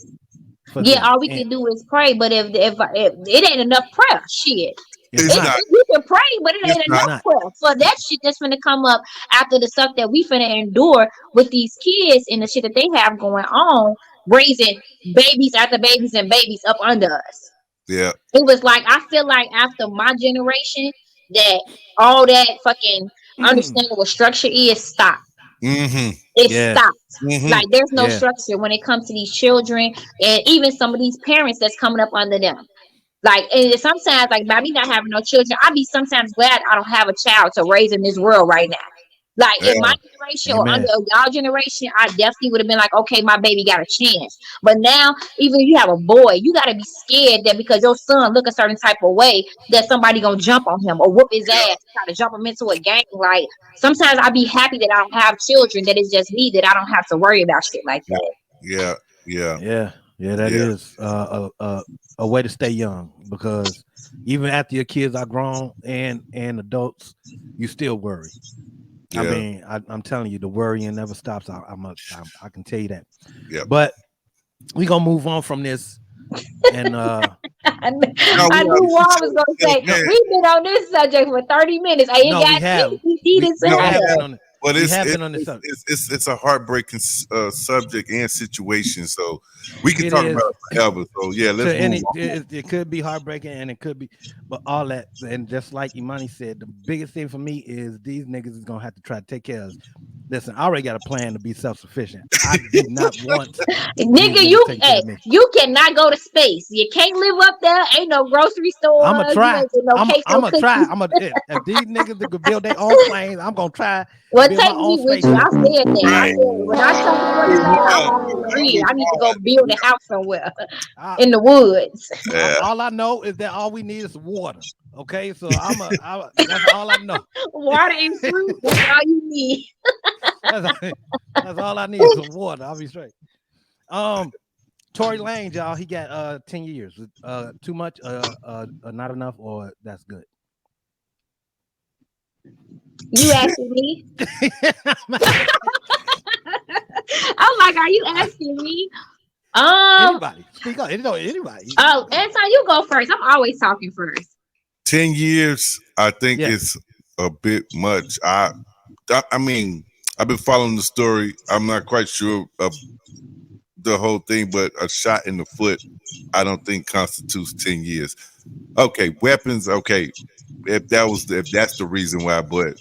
for Yeah, them. all we And can do is pray, but if it ain't enough prayer, shit. it's It's It, not. not. you can pray, but it It's ain't It's not. enough not. prayer for that shit that's gonna come up after the stuff that we finna endure with these kids and the shit that they have going on, raising babies after babies and babies up under us. Yeah. It was like I feel like after my generation that all that fucking understanding what structure is stopped. Mm-hmm. It Yeah. stopped. Mm-hmm. Like there's no Yeah. structure when it comes to these children and even some of these parents that's coming up under them. Like, and sometimes, like, by me not having no children, I be sometimes glad I don't have a child to raise in this world right now. Like, in my Yeah. generation or under Amen. y'all generation, I definitely would have been like, okay, my baby got a chance. But now, even if you have a boy, you got to be scared that because your son look a certain type of way, that somebody gonna jump on him or whoop his Yeah. ass, try to jump him into a gang. Like, sometimes I be happy that I don't have children, that it's just me, that I don't have to worry about shit like that. Yeah. Yeah. Yeah. Yeah. That Yeah. is a way to stay young because even after your kids are grown and adults, you still worry. I Yeah. mean, I'm telling you, the worrying never stops. I can tell you that. Yeah. But we gonna move on from this, and I No, I knew Juan was gonna say no, man. we've been on this subject for 30 minutes. I ain't no, we got have, we need it No, we we have better. been have, on it. but We it's have it's been on this it's subject. it's, it's, it's a heartbreaking subject and situation. So we can It talk is. about it forever. So yeah, To let's move any on. it could be heartbreaking and it could be, but all that, and just like Imani said, the biggest thing for me is these niggas is gonna have to try to take care of us. Listen, I already got a plan to be self-sufficient. I do not want these Nigga, niggas taking care of me. you cannot go to space. You can't live up there. Ain't no grocery I'm gonna stores. You try. ain't get no I'm queso gonna try. cookies. If these niggas that could build their own planes, I'm gonna try to Well, build my take own me with you. I spaceship. said that. I Man, said when I come to hey, Portland, I'm Juan, off the grid. hey, I need to go build Juan. a house somewhere I, in the woods. Yeah, all I know is that all we need is water. Okay, so that's all I know. Water and fruit. That's all you need. that's, that's all I need is some water. I'll be straight. Um, Tory Lanez, y'all, he got 10 years. Too much, not enough, or that's good. You asking me? I'm like, are you asking me? Anybody. Speak up. Anybody. Oh, Anton, you go first. I'm always talking first. 10 years, I think Yeah. it's a bit much. I mean, I've been following the story. I'm not quite sure of the whole thing, but a shot in the foot, I don't think constitutes 10 years. Okay, weapons, okay. If that's the reason why, but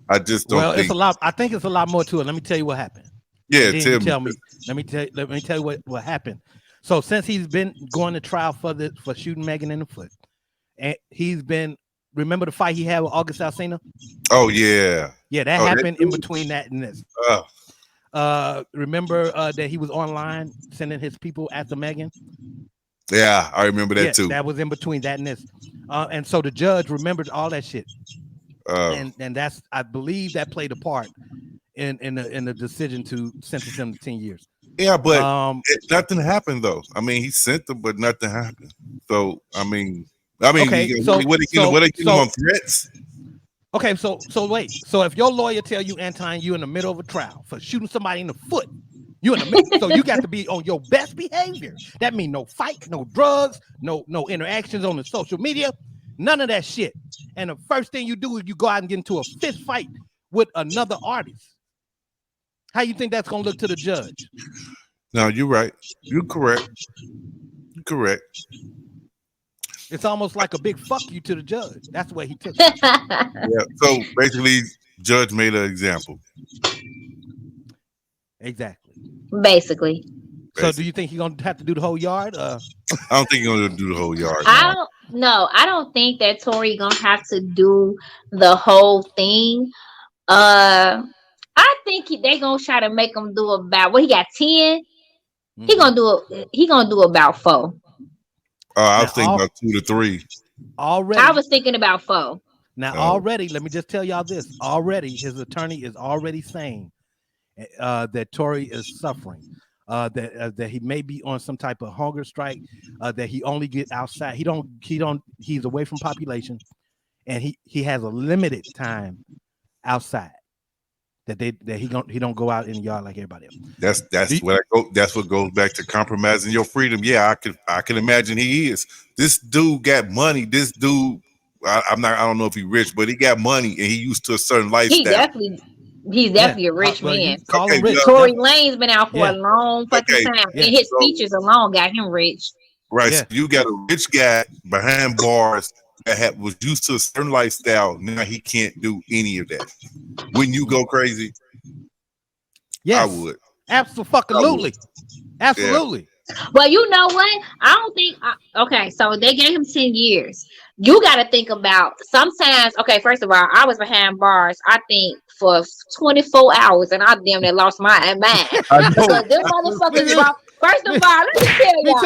I just don't Well, it's think. a lot. I think it's a lot more to it. Let me tell you what happened. Yeah, And then you tell me. tell me. Let me tell you what happened. So since he's been going to trial for shooting Megan in the foot, and he's been remember the fight he had with August Alsina? Oh yeah. Yeah, that Oh, happened in between that and this. uh, Remember that he was online sending his people after Megan? yeah, I remember that Yeah, too. that was in between that and this. And so the judge remembered all that shit. And that's, I believe, that played a part in the decision to sentence him to 10 years. Yeah, but nothing happened though. I mean, he sent them, but nothing happened. So okay, so what they give him on threats? Okay, so wait. So if your lawyer tell you, Anton, you in the middle of a trial for shooting somebody in the foot, you in the middle, so you got to be on your best behavior. That means no fight, no drugs, no interactions on the social media, none of that shit. And the first thing you do is you go out and get into a fist fight with another artist. How you think that's gonna look to the judge? No, you're right. You're correct. You're correct. It's almost like a big fuck you to the judge. That's the way he took it. Yeah. So basically, judge made an example. Exactly. Basically. So do you think he's gonna have to do the whole yard? I don't think he's gonna do the whole yard. I don't think that Tory gonna have to do the whole thing. I think they gonna try to make him do about what he got 10. Mm-hmm. He gonna do about 4. I was thinking about 2 to 3. Already, I was thinking about 4. Now already, let me just tell y'all this. Already, his attorney is already saying that Tory is suffering. That he may be on some type of hunger strike. That he only get outside. He's away from population, and he has a limited time outside. That he don't go out in the yard like everybody else. That's what goes back to compromising your freedom. Yeah, I can imagine he is. This dude got money. This dude, I don't know if he's rich, but he got money and he used to a certain lifestyle. He's definitely a rich man. Call him rich. Tory Lane's been out for a long fucking time, and his speeches alone got him rich. Right. Yeah. So you got a rich guy behind bars that was used to a certain lifestyle. Now he can't do any of that. Wouldn't you go crazy? Yes, I would. Absolutely. Absolutely. Yeah. Well, you know what? I don't think. Okay, so they gave him 10 years. You got to think about sometimes. Okay, first of all, I was behind bars, I think, for 24 hours, and I damn near lost my mind. Because them motherfuckers. First of all, let me tell y'all,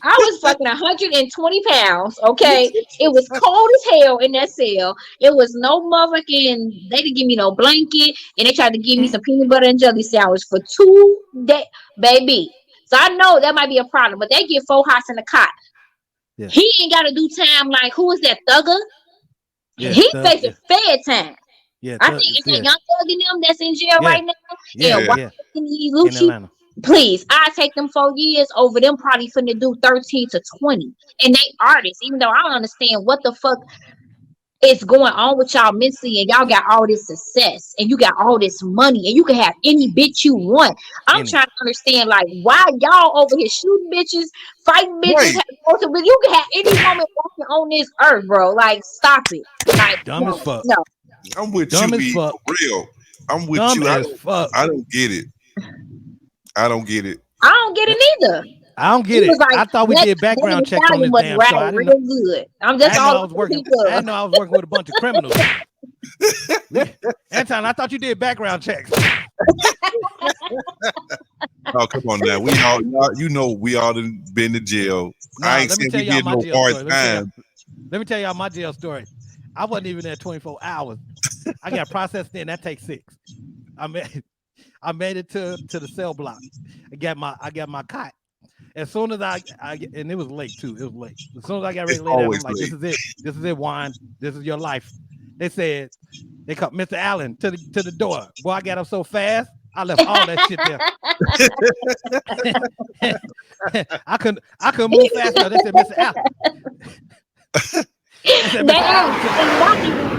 I was fucking 120 pounds. Okay, it was cold as hell in that cell. It was no motherfucking. They didn't give me no blanket, and they tried to give me some peanut butter and jelly sandwich for 2 days, baby. So I know that might be a problem, but they get 4 hots in the cot. Yeah. He ain't got to do time like who is that Thugger? Yeah, he facing fed time. Yeah, I think it's that Young Thug in them that's in jail right now. Yeah. Lucci. Please, I take them 4 years over them probably finna do 13 to 20. And they artists, even though I don't understand what the fuck is going on with y'all mentally, and y'all got all this success and you got all this money and you can have any bitch you want. I'm trying to understand like why y'all over here shooting bitches, fighting bitches, you can have any woman walking on this earth, bro. Like stop it. Like dumb as fuck. No. I'm with dumb you, for real. I'm with dumb you. I don't get it. I don't get it. I don't get it either. I don't get it. Like, I thought we did background checks on this damn show. I didn't know. Good. I didn't know I was working with a bunch of criminals. Anton, I thought you did background checks. Oh, come on now. We all been to jail. No, I ain't saying we did no hard time. Let me tell y'all my jail story. I wasn't even there 24 hours. I got processed in. That takes 6. I made it to the cell block. I got my cot. As soon as I and it was late too. It was late. As soon as I got ready to lay down, I'm like, this is it. This is it, Juan. This is your life. They said they called Mr. Allen to the door. Boy, I got up so fast, I left all that shit there. I couldn't move fast enough. They said, Mr. Allen. They said, Mr. Allen.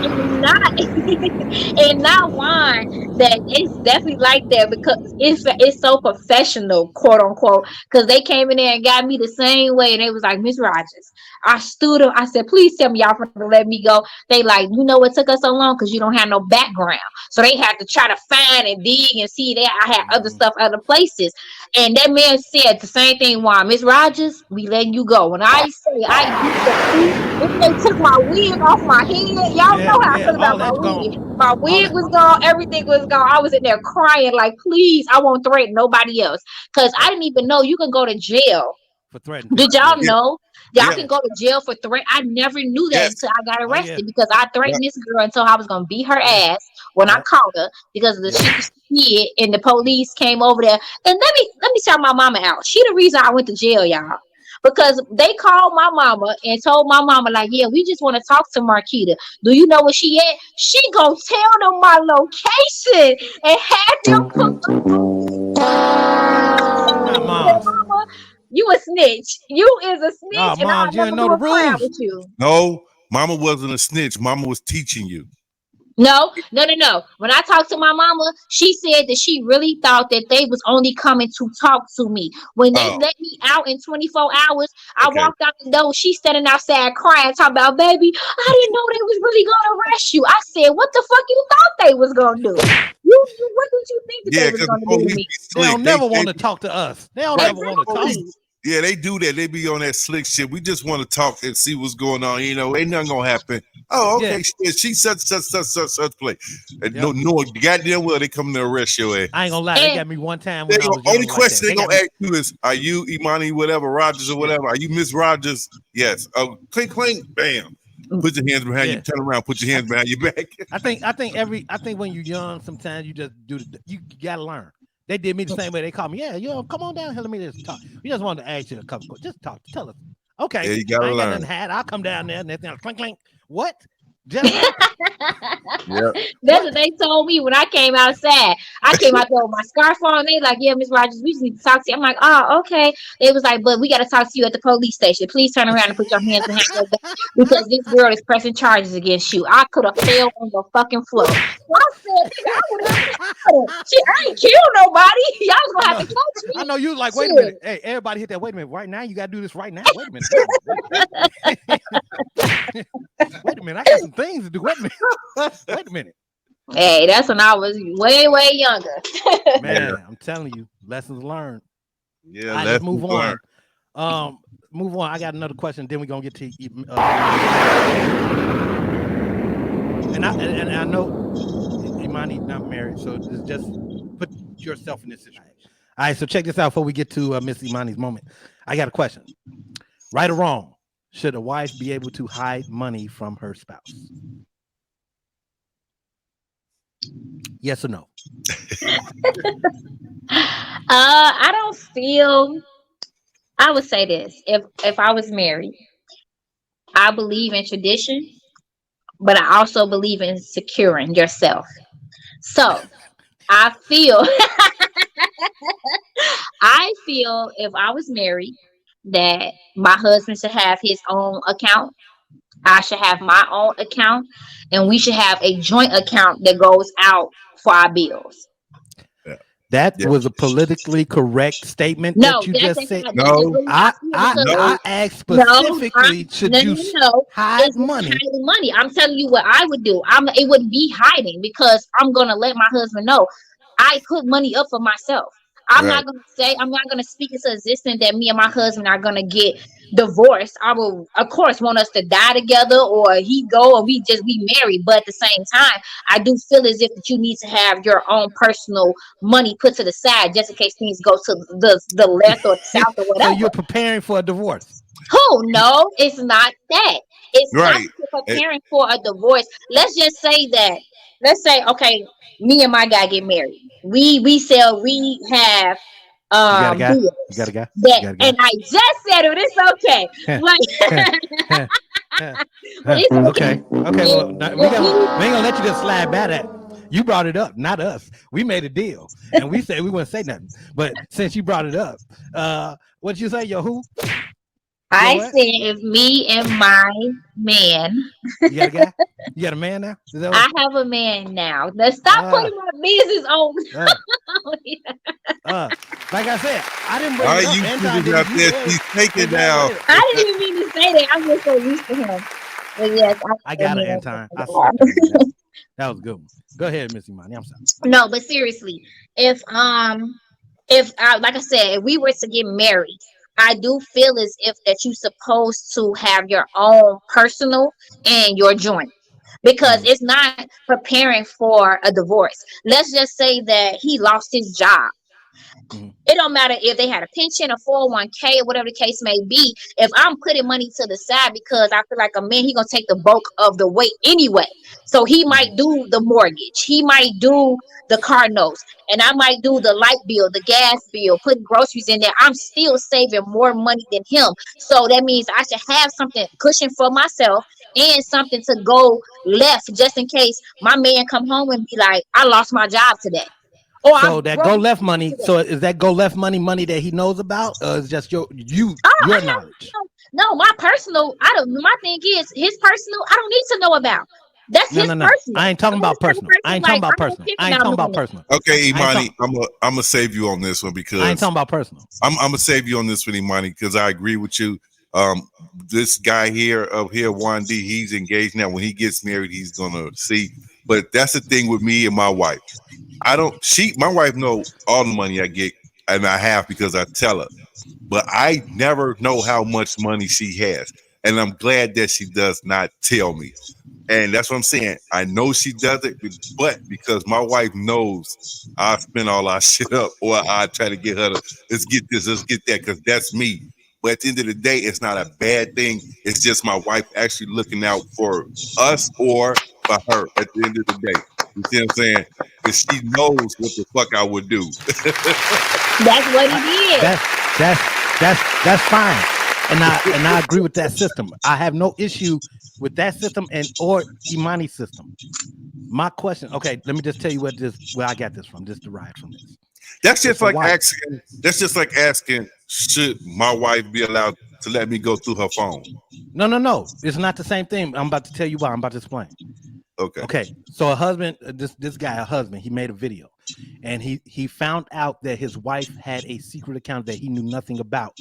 And not one that it's definitely like that because it's so professional, quote unquote. Because they came in there and got me the same way, and they was like, Miss Rogers. I stood up. I said, please tell me y'all to let me go. They like, it took us so long because you don't have no background. So they had to try to find and dig and see that I had other stuff other places. And that man said the same thing. Why, Miss Rogers, we letting you go. When I say if they took my wig off my head, y'all know how I feel about my wig. My wig was gone. Everything was gone. I was in there crying like, please, I won't threaten nobody else. Because I didn't even know you can go to jail. For threatening. Did y'all know? Y'all can go to jail for threat. I never knew that until I got arrested because I threatened this girl until I was gonna beat her ass when I caught her because of the shit she did, and the police came over there. And let me shout my mama out. She the reason I went to jail, y'all. Because they called my mama and told my mama, like, yeah, we just want to talk to Marquita. Do you know where she at? She gonna tell them my location and have them put mama, you a snitch. You is a snitch. Oh, Mom, you didn't know the rules. With you. No, Mama wasn't a snitch. Mama was teaching you. No. When I talked to my mama, she said that she really thought that they was only coming to talk to me. When they let me out in 24 hours, I walked out the door. She's standing outside crying, talking about, baby, I didn't know they was really gonna arrest you. I said, what the fuck you thought they was gonna do? What did you think that they was gonna do to me? They don't never want to talk to us. They don't ever want to talk. Yeah, they do that. They be on that slick shit. We just want to talk and see what's going on. Ain't nothing gonna happen. Oh, okay. Yeah. She such play. No, goddamn well they come to arrest your ass. I ain't gonna lie. They got me one time. When only question they gonna ask you is, are you Imani, whatever, Rogers or whatever? Are you Miss Rogers? Yes. Clink, clink, bam. Put your hands behind you. Turn around. Put your hands behind your back. I think when you're young, sometimes you just you gotta learn. They did me the same way. They called me. Yeah, come on down here. Let me just talk. We just wanted to ask you a couple questions. Just talk. Tell us. Okay. Yeah, you gotta learn. Got nothing I'll come down there and then clink, clink. What? Just That's what they told me when I came outside. I came out there with my scarf on. They like, yeah, Miss Rogers, we just need to talk to you. I'm like, oh, okay. They was like, but we got to talk to you at the police station. Please turn around and put your hands behind your back because this girl is pressing charges against you. I could have fell on the fucking floor. So I said, I ain't killed nobody. Y'all was gonna have to catch me. I know you like, wait a minute. Hey, everybody hit that. Wait a minute. Right now, you gotta do this right now. Wait a minute. Wait a minute. I got some things to do. Wait a minute. Wait a minute. Hey, that's when I was way, way younger. Man, I'm telling you, lessons learned. Yeah, let's move on. Move on. I got another question. Then we're gonna get to and I know Imani's not married, so just put yourself in this situation. All right, so check this out before we get to Miss Imani's moment. I got a question. Right or wrong, should a wife be able to hide money from her spouse? Yes or no? I don't feel. I would say this: if I was married, I believe in tradition, but I also believe in securing yourself. So I feel if I was married that my husband should have his own account. I should have my own account, and we should have a joint account that goes out for our bills. That was a politically correct statement that you just said. No, I asked specifically, should you hide money? Hiding money. I'm telling you what I would do. It wouldn't be hiding because I'm gonna let my husband know I put money up for myself. I'm not gonna speak into existence that me and my husband are gonna get divorced. I will, of course, want us to die together, or he go, or we be married. But at the same time, I do feel as if that you need to have your own personal money put to the side just in case things go to the left or the south or whatever. So you're preparing for a divorce? Oh no, it's not that. It's not preparing for a divorce. Let's just say that. Let's say, okay, me and my guy get married. We have you got a guy? and I just said it. It's okay. But it's Okay. okay. Okay. Well, we If gonna you we ain't gonna let you just slide by that. You brought it up, not us. We made a deal, and we said we wouldn't say nothing. But since you brought it up, what you say? Yo, who? Yo, I what? said if me and my man, You got a guy? You got a man now? Is that what? I have a man now. Now stop Uh, putting my business on. uh, uh. Like I said, I didn't bring All it right, up. you Anton shooters did out it. You there, said she's taking now. exactly. I didn't even mean to say that. I'm just so used to him. But yes, I I have a got it, man Anton. I now. slept on you. That was a good one. Go ahead, Missy Money. I'm sorry. No, but seriously, if like I said, if we were to get married, I do feel as if that you supposed to have your own personal and your joint, because Mm-hmm. it's not preparing for a divorce. Let's just say that he lost his job. Mm-hmm. It don't matter if they had a pension, a 401k, or whatever the case may be. If I'm putting money to the side because I feel like a man, he gonna take the bulk of the weight anyway. So he Mm-hmm. might do the mortgage, he might do the car notes, and I might do the light bill, the gas bill, putting groceries in there. I'm still saving more money than him. So that means I should have something cushion for myself and something to go left just in case my man come home and be like, I lost my job today. Or I So that broke go down left money. today. So is that go left money that he knows about, or is just I your have knowledge? no, my personal. I don't. My thing is his personal. I don't need to know about. That's No, his no, no. I personal. ain't talking I'm about this type of personal. I person. ain't talking Like about I ain't personal. I thinking ain't about talking doing about that. personal. Okay, I ain't Imani, talking. I'm gonna save you on this one I ain't because talking about personal. I'm gonna save you on this one, Imani, because I agree with you. This guy here up here, Juan D, he's engaged now. When he gets married, he's gonna see. But that's the thing with me and my wife. I don't. My wife know all the money I get, and I have because I tell her. But I never know how much money she has, and I'm glad that she does not tell me. And that's what I'm saying. I know she does it, but because my wife knows I spend all our shit up, or I try to get her to let's get this, let's get that, because that's me. But at the end of the day, it's not a bad thing. It's just my wife actually looking out for us or for her at the end of the day. You see what I'm saying? Because she knows what the fuck I would do. That's what he I, did. that's fine, and I agree with that system. I have no issue with that system and or Imani's system. My question, okay, let me just tell you where I got this from. This derived from this. That's If just a like wife, asking. That's just like asking, should my wife be allowed to let me go through her phone? no, it's not the same thing. I'm about to tell you why. I'm about to explain. Okay. Okay, so a husband, this guy, a husband, he made a video, and he found out that his wife had a secret account that he knew nothing about,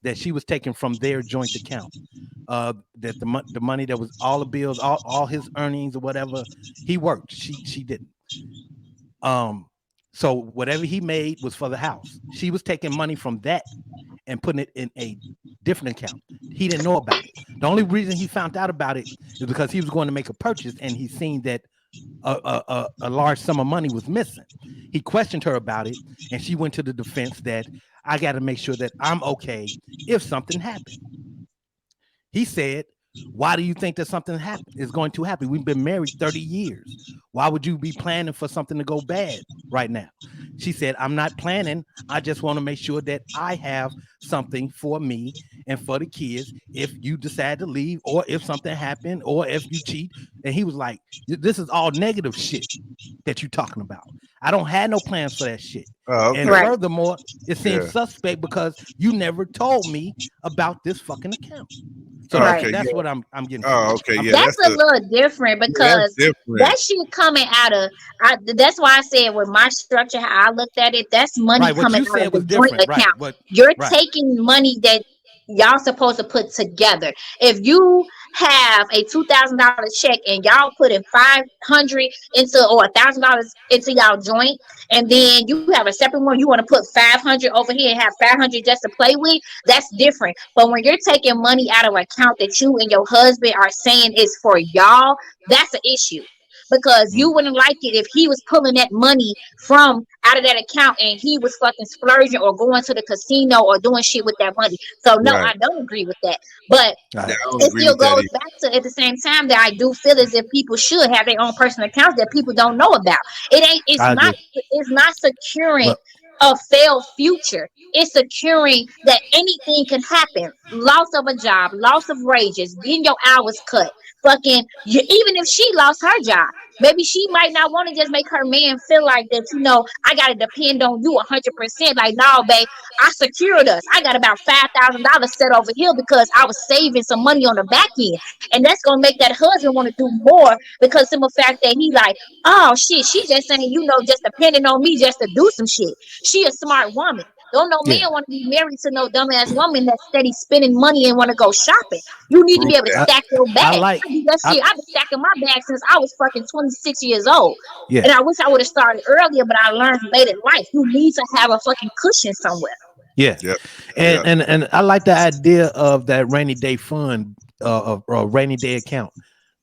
that she was taken from their joint account. That the money that was all the bills, all his earnings or whatever he worked, she didn't. Um, so whatever he made was for the house. She was taking money from that and putting it in a different account. He didn't know about it. The only reason he found out about it is because he was going to make a purchase and he seen that a large sum of money was missing. He questioned her about it, and she went to the defense that I got to make sure that I'm okay if something happened. He said, why do you think that something is going to happen? We've been married 30 years. Why would you be planning for something to go bad right now? She said, I'm not planning. I just want to make sure that I have something for me and for the kids if you decide to leave or if something happened or if you cheat. And he was like, this is all negative shit that you're talking about. I don't have no plans for that shit. Oh, And okay. Right. furthermore, it seems Yeah. suspect because you never told me about this fucking account. So Oh, that's Right. okay. that's Yeah. what I'm getting from Oh, it. okay. I'm Yeah. sorry. That's That's a the. little different Yeah, that's because different. that shit coming out of. That's why I said with my structure, how I looked at it, that's money Right. What coming you out of said the was joint different. Right. account. What You're right. taking money that y'all supposed to put together. If you have a $2,000 check and y'all putting 500 into or $1,000 into y'all joint, and then you have a separate one, you want to put 500 over here and have 500 just to play with, that's different. But when you're taking money out of an account that you and your husband are saying is for y'all, that's an issue. Because you Mm, wouldn't like it if he was pulling that money from out of that account and he was fucking splurging or going to the casino or doing shit with that money. So no, Right. I don't agree with that. But Yeah, right. I don't it agree still with that goes either. back to at the same time that I do feel as if people should have their own personal accounts that people don't know about. It ain't. It's I not. agree. It's not securing Well, a failed future. It's securing that anything can happen. Loss of a job, loss of wages, getting your hours cut. Fucking, even if she lost her job, maybe she might not want to just make her man feel like that. I gotta depend on you 100%. Like, no, babe, I secured us. I got about $5,000 set over here because I was saving some money on the back end, and that's gonna make that husband want to do more because of the fact that he like, oh shit, she just saying, just depending on me just to do some shit. She a smart woman. Don't no Yeah. man want to be married to no dumbass woman that's steady spending money and want to go shopping. You need to Prove be able to that. stack your I bag. like. I do that I, shit. I've been stacking my bag since I was fucking 26 years old. yeah. And I wish I would have started earlier, but I learned late in life. You need to have a fucking cushion somewhere. Yeah. Yep. And, Yep. and I like the idea of that rainy day fund, or rainy day account.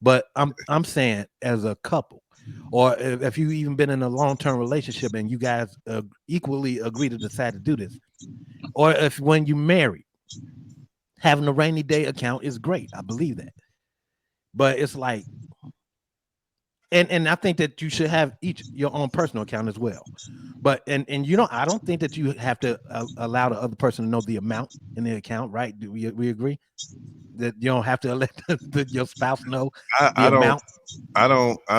But I'm saying, as a couple, or if you even been in a long-term relationship and you guys equally agree to decide to do this, or if when you married, having a rainy day account is great. I believe that. But it's like, and I think that you should have each your own personal account as well. But and I don't think that you have to allow the other person to know the amount in the account, right? Do we agree that you don't have to let your spouse know the I don't. amount? I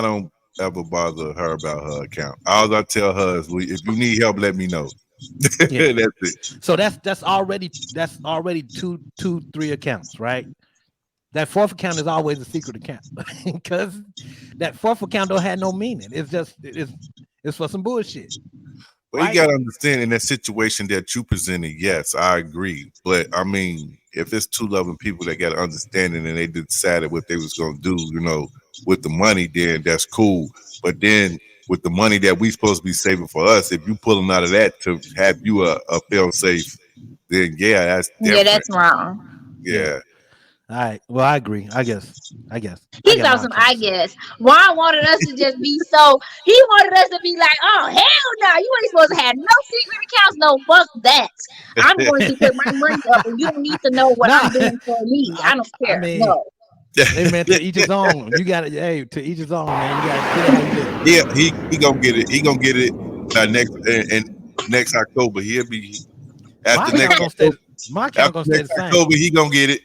don't ever bother her about her account. All I tell her is, if you need help, let me know. Yeah. That's it. So that's already 3 accounts, right? That fourth account is always a secret account because that fourth account don't have no meaning. It's just it's for some bullshit. But Right? you gotta understand, in that situation that you presented, yes, I agree. But I mean, if it's two loving people that got understanding and they decided what they was gonna do, with the money, then that's cool. But then with the money that we supposed to be saving for us, if you pulling out of that to have you a fail safe, then yeah, that's Yeah, different. that's wrong. Yeah. All right. Well, I agree. I guess. I He's got my awesome, I account. guess. Juan wanted us to just be so. He wanted us to be like, oh hell no, you ain't supposed to have no secret accounts. No, fuck that. I'm going to put my money up, and you don't need to know what Nah, I'm doing for me. I don't I care. mean, No. hey man, to each his own. You got it. Hey, to each his own, man. You got to get it how you live. Yeah, he gonna get it. He gonna get it next October. He'll be My after account next gonna stay. October. My account After gonna stay next the same. October, he gonna get it.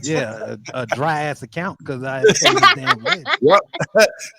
Yeah, a dry ass account because I haven't paid this damn rent. Yep.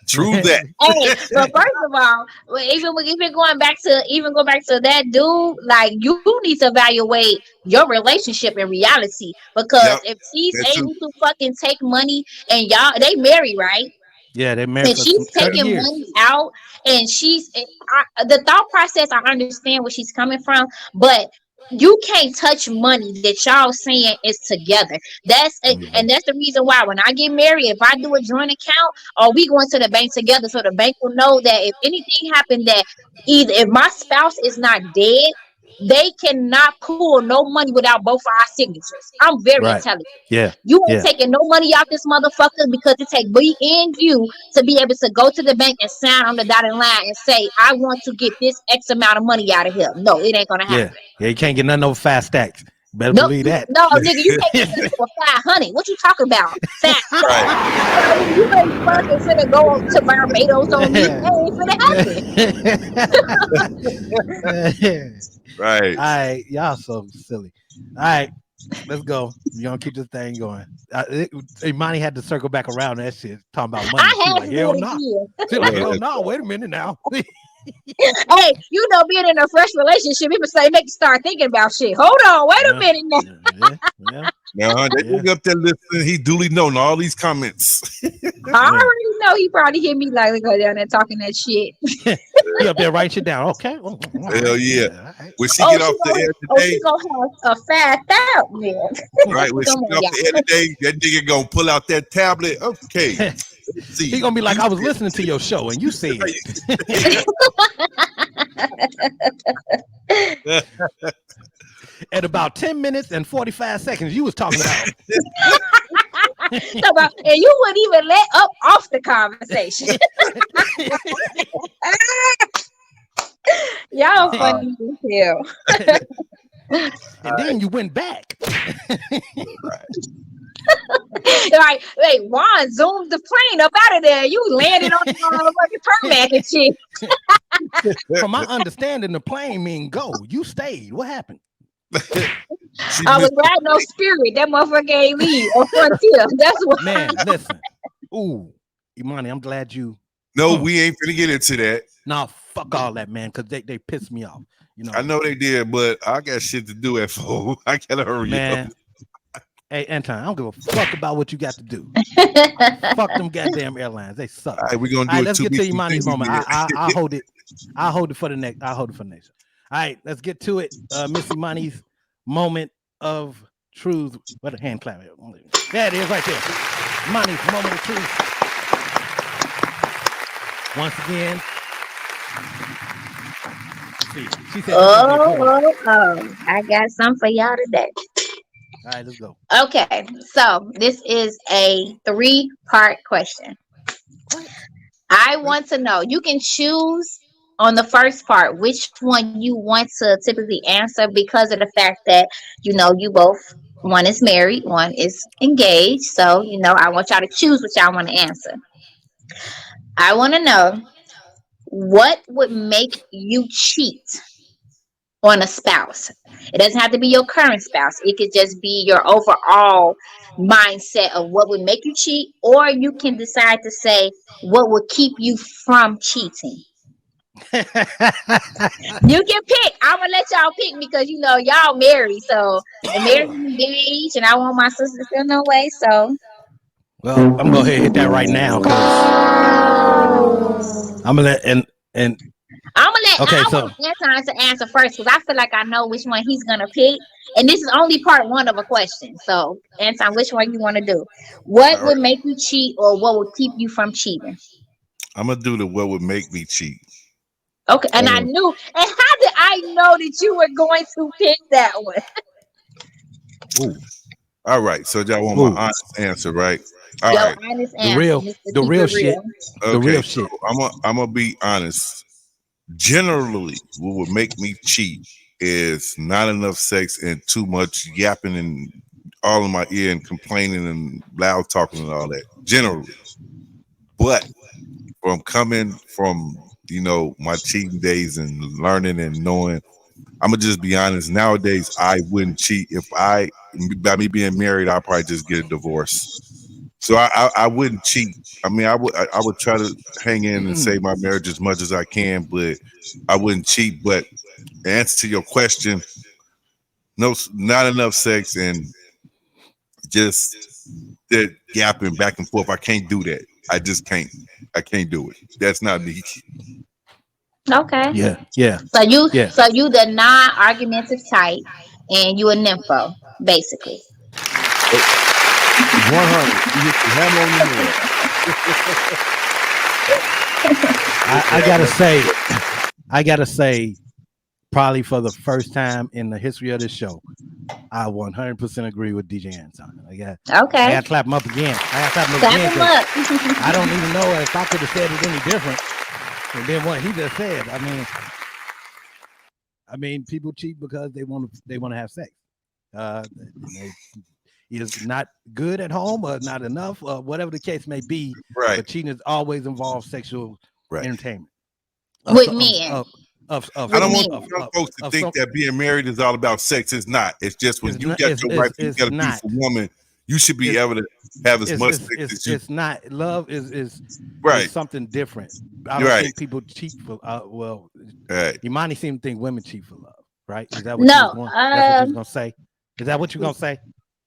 True that. Hey, but first of all, even go back to that dude, like you need to evaluate your relationship in reality because Yep. if she's That too. able to fucking take money and y'all they married, right? Yeah, they married And for she's 30 taking years. money out and the thought process, I understand where she's coming from, but you can't touch money that y'all saying is together. And that's the reason why when I get married, if I do a joint account or we go into the bank together, so the bank will know that if anything happened, that either if my spouse is not dead, they cannot pull no money without both of our signatures. I'm very Right. intelligent. Yeah. You ain't Yeah. taking no money out this motherfucker because it take me and you to be able to go to the bank and sign on the dotted line and say, I want to get this X amount of money out of here. No, it ain't gonna Yeah. happen. Yeah. You can't get nothing over 5 stacks. Better Nope. believe that. No, nigga, you can't get nothing for 500. What you talking about? Fat. Right. You ain't fucking finna go to Barbados on me. That ain't finna happen. Right. All right, y'all so silly. All right, let's go. You gonna keep this thing going? Imani had to circle back around that shit, talking about money. I She had like, to do hell it no. again. She like, hell no. Wait a minute now. Hey, being in a fresh relationship, people say make you start thinking about shit. Hold on, wait a minute now. Yeah. Now, that Yeah. nigga up there listening, he duly known all these comments. I already know he probably hit me like, go down there talking that shit. He up there write shit down. Okay. All Hell right. yeah. All right. When she get off the air today, she gonna have a fat out, man. right? When she Come get on, off the air today, that nigga gonna pull out that tablet. Okay. Let's see. He gonna be like, I was listening to your show and you said. At about 10 minutes and 45 seconds, you was talking about. And you wouldn't even let up off the conversation. Y'all funny as hell. And then you went back. Like, hey, Juan zoomed the plane up out of there. You landed on the motherfucking tarmac and shit. From my understanding, the plane mean go. You stayed. What happened? She I was missed riding no spirit. That motherfucker ain't leave or frontier. That's what. Man, listen. Ooh, Imani, I'm glad you. No, we ain't finna get into that. Nah, fuck all that, man, because they piss me off. You know. I know they did, but I got shit to do at 4. I gotta hurry Man. up. Hey, Anton, I don't give a fuck about what you got to do. Fuck them goddamn airlines. They suck. All right, we're gonna All do right, it. let's Two get to weeks Imani's before moment. we get- I'll hold it. I'll hold it for the next. I'll hold it for the next. All right, let's get to it. Miss Imani's moment of truth. What a hand clap. There it is right there. Imani's moment of truth. Once again. See, she said, I got something for y'all today. all right, let's go. Okay, so this is a 3-part question. I want to know. You can choose on the first part which one you want to typically answer because of the fact that you both. One is married, one is engaged. So I want y'all to choose what y'all want to answer. I want to know what would make you cheat on a spouse. It doesn't have to be your current spouse. It could just be your overall mindset of what would make you cheat, or you can decide to say what would keep you from cheating. You can pick. I'm gonna let y'all pick because y'all married, so the marriage is engaged, and I want my sister to feel no way. So, Well, I'm gonna go ahead and hit that right now because I'm gonna let and I'm gonna let okay, I so want Anton to answer first because I feel like I know which one he's gonna pick, and this is only part 1 of a question. So, Anton, which one you want to do? What All would right. make you cheat, or what would keep you from cheating? I'm gonna do the what would make me cheat. Okay, and I knew. And how did I know that you were going to pick that one? ooh, All right, so y'all want my honest answer, right? All Your right. honest the answer, real, Mr. the Keep real It shit, Real. the real Okay, so shit. I'm gonna be honest. Generally, what would make me cheat is not enough sex and too much yapping and all in my ear and complaining and loud talking and all that. Generally, but from coming from my cheating days and learning and knowing, I'm gonna just be honest. Nowadays, I wouldn't cheat if by me being married, I'll probably just get a divorce. So I wouldn't cheat. I mean, I would try to hang in and save my marriage as much as I can, but I wouldn't cheat. But the answer to your question, no, not enough sex and just that gapping back and forth. I can't do that. I just can't. I can't do it. That's not me. Okay. Yeah, yeah, So you, yeah. so you the non-argumentative type, and you a nympho, basically. 100. You hit the hammer on the I gotta say, probably for the first time in the history of this show, I 100% agree with DJ Anton. I got Okay. to clap him up again. I got to clap him up Clap again him because up. I don't even know if I could have said it any different than what he just said. I mean, people cheat because they want to have sex. They is not good at home or not enough, or whatever the case may be. right. But cheating has always involved sexual Right. entertainment. With men. I With don't want men. some folks to think that being married is all about sex. It's not. It's just when It's you not- got it's- your wife, you it's got a not. beautiful woman, you should be It's- able to have as much sex as you. It's not love is Right. something different. I don't Right. think people cheat for well, Right. Imani seemed to think women cheat for love, right? Is that what you was No. going? That's what you was gonna say. Is that what you're gonna say?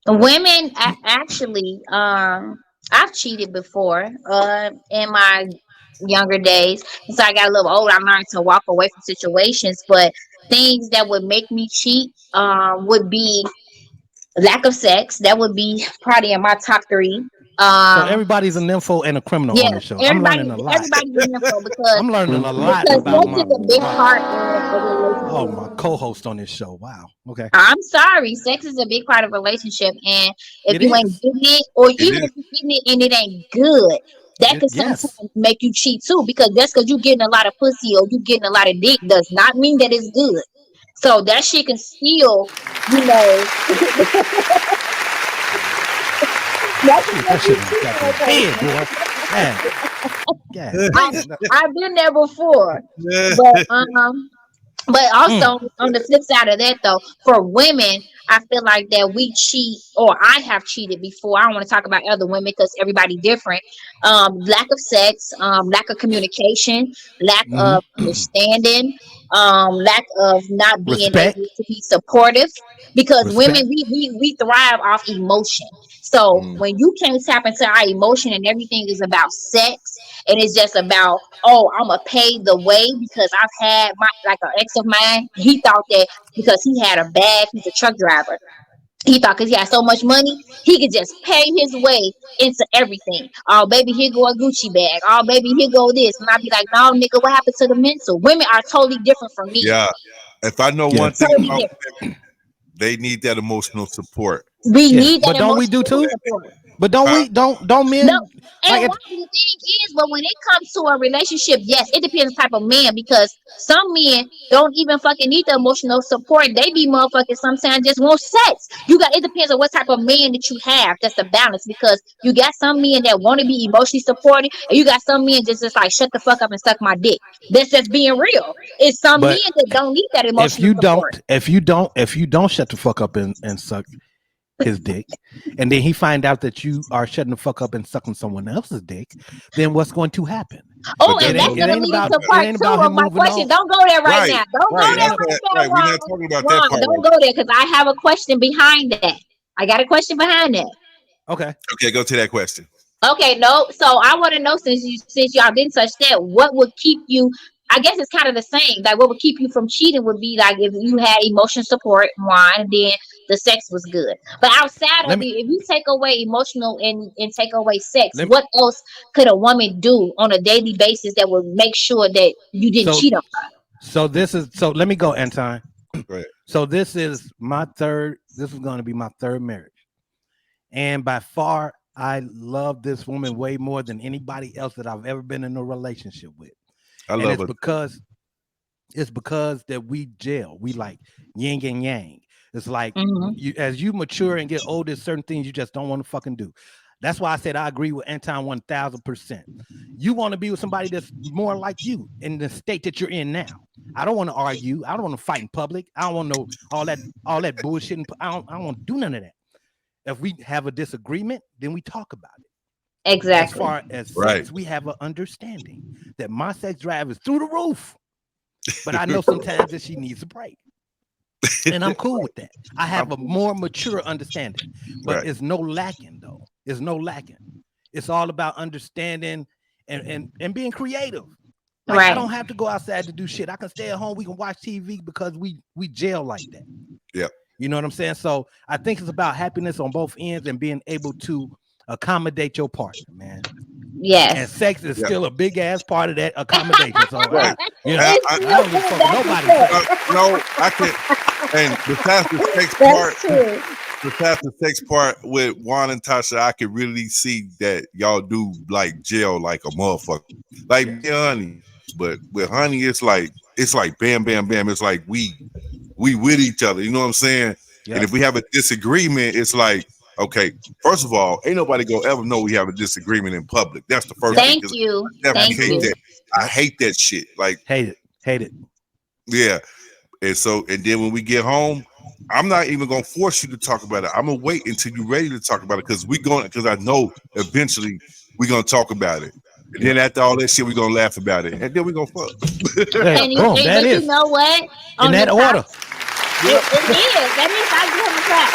Women actually, I've cheated before, in my younger days. And so I got a little older. I learned to walk away from situations, but things that would make me cheat, would be lack of sex. That would be probably in my top 3. So Um, everybody's a nympho and a criminal yeah, on this show. I'm learning a lot. everybody's in info because I'm learning a lot because about sex my is a big part of a my relationship. co-host on this show. Wow. Okay. I'm sorry, sex is a big part of a relationship, and if It you ain't is. getting it, or It even is. if you're getting it and it ain't good, that could sometimes Yes. make you cheat too. Because just because you getting a lot of pussy or you getting a lot of dick does not mean that it's good. So that shit can still, you know, that can Shoot, make that you shit in his cheat on a goddamn head, person. boy. God, God I, damn. I've been there before, Yeah. but but Mm. also on the flip side of that, though, for women, I feel like that we cheat, or I have cheated before. I don't want to talk about other women because everybody different. Lack of sex, lack of communication, lack Hmm. of understanding, lack of not being able Respect. to be supportive. Because women, Respect. we thrive off emotion. So Mm. when you can't tap into our emotion and everything is about sex, and it's just about, oh, I'm gonna pay the way because I've had my, like, an ex of mine. He thought that because he had a bag, he's a truck driver. He thought because he had so much money, he could just pay his way into everything. Oh, baby, here go a Gucci bag. Oh, baby, here go this. And I'd be like, no, nigga, what happened to the mental? Women are totally different from me. Yeah. If I know Yeah. one thing Totally about different. women, they need that emotional support. We Yeah. need that But don't we do emotional too? support. But don't Huh? we? Don't No, men like and it? what the thing is, but when it comes to a relationship, yes, it depends the type of man, because some men don't even fucking need the emotional support. They be motherfucking sometimes just want sex. You got, it depends on what type of man that you have. That's the balance, because you got some men that want to be emotionally supported, and you got some men just like shut the fuck up and suck my dick. That's just being real. It's some But men that don't need that if emotional you support. don't, if you don't shut the fuck up and suck his dick, and then he find out that you are shutting the fuck up and sucking someone else's dick, then what's going to happen? Oh, But and that's that's no It gonna ain't lead longer into about that. it part ain't two about of him my moving question. on. Don't go there right Right. now. Don't go Right. there That's Yeah. that. right Right. there, We're Ron. not talking about that Ron, part don't right go there because I have a question behind that. I got a question behind that. Okay. now. Okay, go to that question. Okay, no. So I want to know, since y'all didn't touch that, what would keep you? I guess it's kind of the same. Like, what would keep you from cheating would be like if you had emotion support, one, and then the sex was good. But outside Let of me it, if you take away emotional and take away sex, let me, what else could a woman do on a daily basis that would make sure that you didn't so cheat on so let me go, Anton. Go ahead. So this is my third. This is going to be my third marriage, and by far, I love this woman way more than anybody else that I've ever been in a relationship with, I and love it. it's because that we gel. We like yin and yang. It's like her? you, as you mature and get older, certain things you just don't want to fucking do. That's why I said I agree with Anton 1000%. You want to be with somebody that's more like you in the state that you're in now. I don't want to argue. I don't want to fight in public. I don't want no all that bullshit. I don't want to do none of that. If we have a disagreement, then we talk about it. As Exactly. far as Right. sex, we have an understanding that my sex drive is through the roof. But I know sometimes that she needs a break. And I'm cool with that. I have a more mature understanding, but Right. it's no lacking though. It's no lacking. It's all about understanding and being creative. Like I Right. don't have to go outside to do shit. I can stay at home. We can watch TV because we gel like that. Yep. You know what I'm saying? So I think it's about happiness on both ends and being able to accommodate your partner, man. And Yes. sex is Yeah. still a big ass part of that accommodation. So Right. I It's I don't give a still fuck what that's nobody the say. No, I can. And besides the sex part, That's true. besides the sex part with Juan and Tasha, I could really see that y'all do like jail like a motherfucker. Like me Yes. and Honey, but with Honey, it's like bam, bam, bam. It's like we with each other. You know what I'm saying? And Yep. if we have a disagreement, it's like, okay, first of all, ain't nobody gonna ever know we have a disagreement in public. That's the first Yep. thing. Thank Because you. I definitely Thank hate you. Absolutely. that. I hate that shit. Like, Hate it. Hate it. yeah. And so, and then when we get home, I'm not even gonna force you to talk about it. I'm gonna wait until you're ready to talk about it because I know eventually we're gonna talk about it. And then Yep. after all that shit, we're gonna laugh about it. And then we're gonna fuck. There. Boom. That But you is know what? in On the that top, order. Yep. it is. That is, I give him a clap.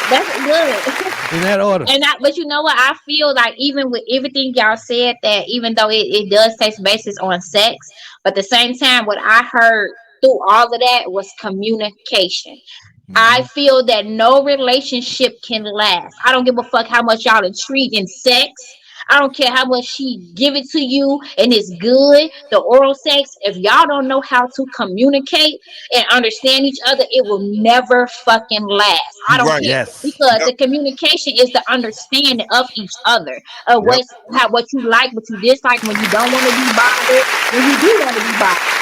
That's good. In that order. But you know what? I feel like even with everything y'all said, that even though it does take basis on sex, but at the same time, what I heard through all of that was communication. I Mm-hmm. feel that no relationship can last. I don't give a fuck how much y'all intrigue in sex. I don't care how much she give it to you and it's good, the oral sex. If y'all don't know how to communicate and understand each other, it will never fucking last. I You're don't right. care, Yes. because Yep. the communication is the understanding of each other, of Yep. what you like, what you dislike, when you don't want to be bothered, when you do want to be bothered.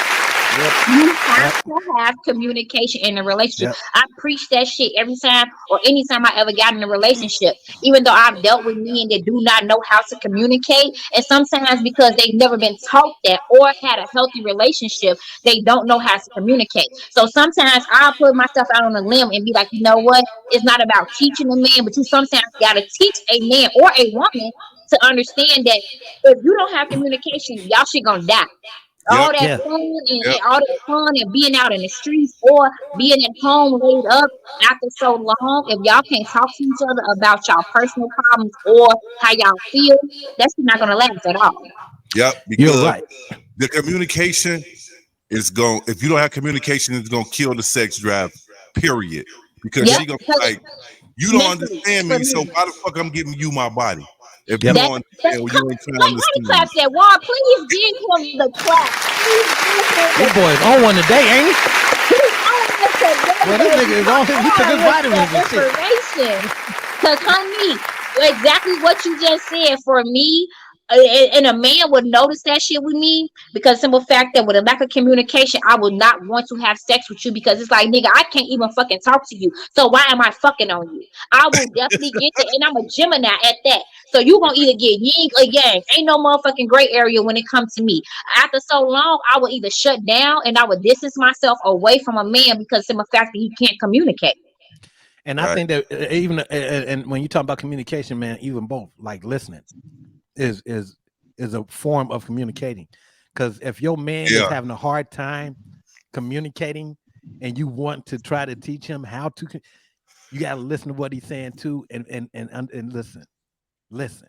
Yep. You have Yep. to have communication in a relationship. Yep. I preach that shit every time or anytime I ever got in a relationship. Even though I've dealt with men that do not know how to communicate, and sometimes because they've never been taught that or had a healthy relationship, they don't know how to communicate. So sometimes I'll put myself out on a limb and be like, you know what? It's not about teaching a man, but you sometimes gotta teach a man or a woman to understand that if you don't have communication, y'all shit gonna die. All Yep. that Yeah. fun Yep. and all that fun and being out in the streets or being at home laid up after so long, if y'all can't talk to each other about y'all personal problems or how y'all feel, that's not gonna last at all. Yep. You're Because right. the communication is going. If you don't have communication, it's gonna kill the sex drive. Period. Because Yep, she gonna be because like, you don't mentally understand for me, so me. why the fuck I'm giving you my body? If you Yep. don't That understand, or come, you ain't trying to let me understand me. clap that wall. Please give him the clap. Please give him This the boy is on one today, ain't he? He's on it today, Well, this baby. nigga is on his. Come He took his on with the vitamins and shit. information. Because, honey, exactly what you just said for me, and a man would notice that shit with me because simple fact that with a lack of communication, I would not want to have sex with you because it's like, nigga, I can't even fucking talk to you. So why am I fucking on you? I will definitely get that, and I'm a Gemini at that. So you gonna either get yin or yang. Ain't no motherfucking gray area when it comes to me. After so long, I would either shut down and I would distance myself away from a man because simple fact that he can't communicate. And I Right. think that even and when you talk about communication, man, even both like listening is is a form of communicating. Because if your man is Yeah. having a hard time communicating, and you want to try to teach him how to, you got to listen to what he's saying too, and listen,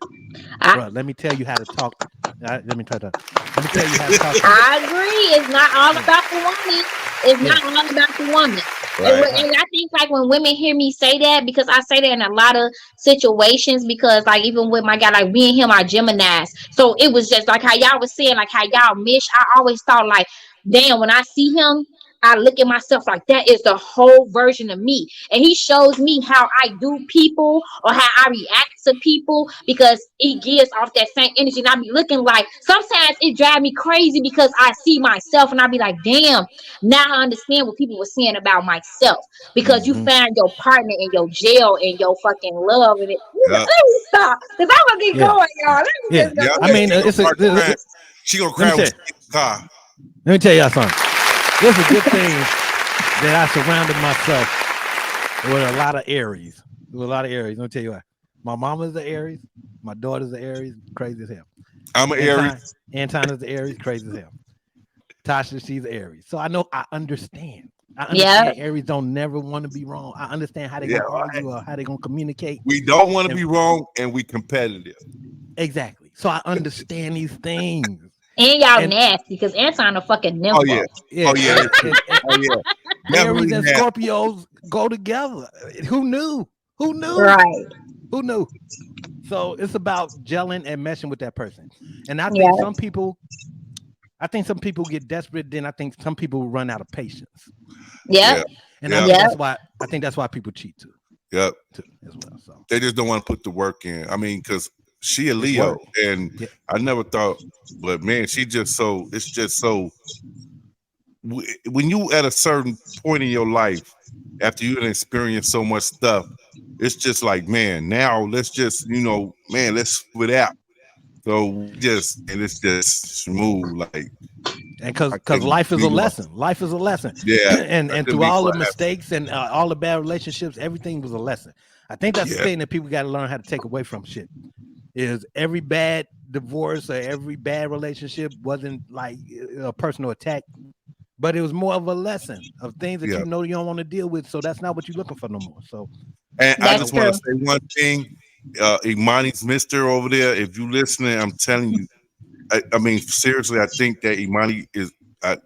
I, bro. Let me tell you how to talk. Let me try to. Let me tell you how to talk to me. I agree. It's not all Yeah, about the woman. It's yeah, not all about the woman. And, Right. right. and I think like when women hear me say that, because I say that in a lot of situations, because like even with my guy, like me and him are Geminis. So it was just like how y'all was saying, like how y'all miss. I always thought like, damn, when I see him, I look at myself like that is the whole version of me. And he shows me how I do people or how I react to people because he gives off that same energy. And I be looking like sometimes it drives me crazy because I see myself and I be like, damn, now I understand what people were saying about myself. Because you Hmm. find your partner in your jail and your fucking love in it. Let Yep. me stop. Because I'm gonna keep Yeah, going, y'all. Let me yeah. just Yep. I go And mean, she gonna it's a. start crying. She gonna Let me cry when tell. she get in the car. Let me tell y'all something. It's a good thing that I surrounded myself with a lot of Aries. With a lot of Aries. Let me tell you what. My mama's the Aries. My daughter's the Aries. Crazy as hell. I'm an Anton, Aries. Anton is the Aries. Crazy as hell. Tasha, she's Aries. So I know I understand. I Yeah. understand Aries don't never want to be wrong. I understand how they're Yeah. gonna argue or how they're gonna communicate. We don't want to And be wrong, and we competitive. exactly. So I understand these things. And y'all And nasty because Anton a fucking Oh yeah. nympho. yeah, Oh yeah. That's true. and Oh yeah. Aries Definitely and have. Scorpios go together. Who knew? Who knew? Right. Who knew? So it's about gelling and meshing with that person. And Yeah. I think some people get desperate, then I think some people run out of patience. Yep. Yeah. And I Yeah. think Yep. that's why people cheat Yep. too as well. So They just don't want to put the work in. I mean, because she a it's Leo, work. and Yeah. I never thought, but man, she just so. It's just so. When you at a certain point in your life, after you done experienced so much stuff, it's just like, man, now let's just, man, let's smooth it out. So and it's just smooth. Like And I because couldn't life is a be more. lesson. Life is a lesson. Yeah, and I couldn't through be all more the happy. mistakes and all the bad relationships, everything was a lesson. I think that's the Yeah, thing that people got to learn how to take away from shit. Is every bad divorce or every bad relationship wasn't like a personal attack, but it was more of a lesson of things that yeah. you don't want to deal with. So that's not what you're looking for no more. So And I That's just so want to true. say one thing, Imani's Mister over there. If you listening, I'm telling you. I mean, seriously, I think that Imani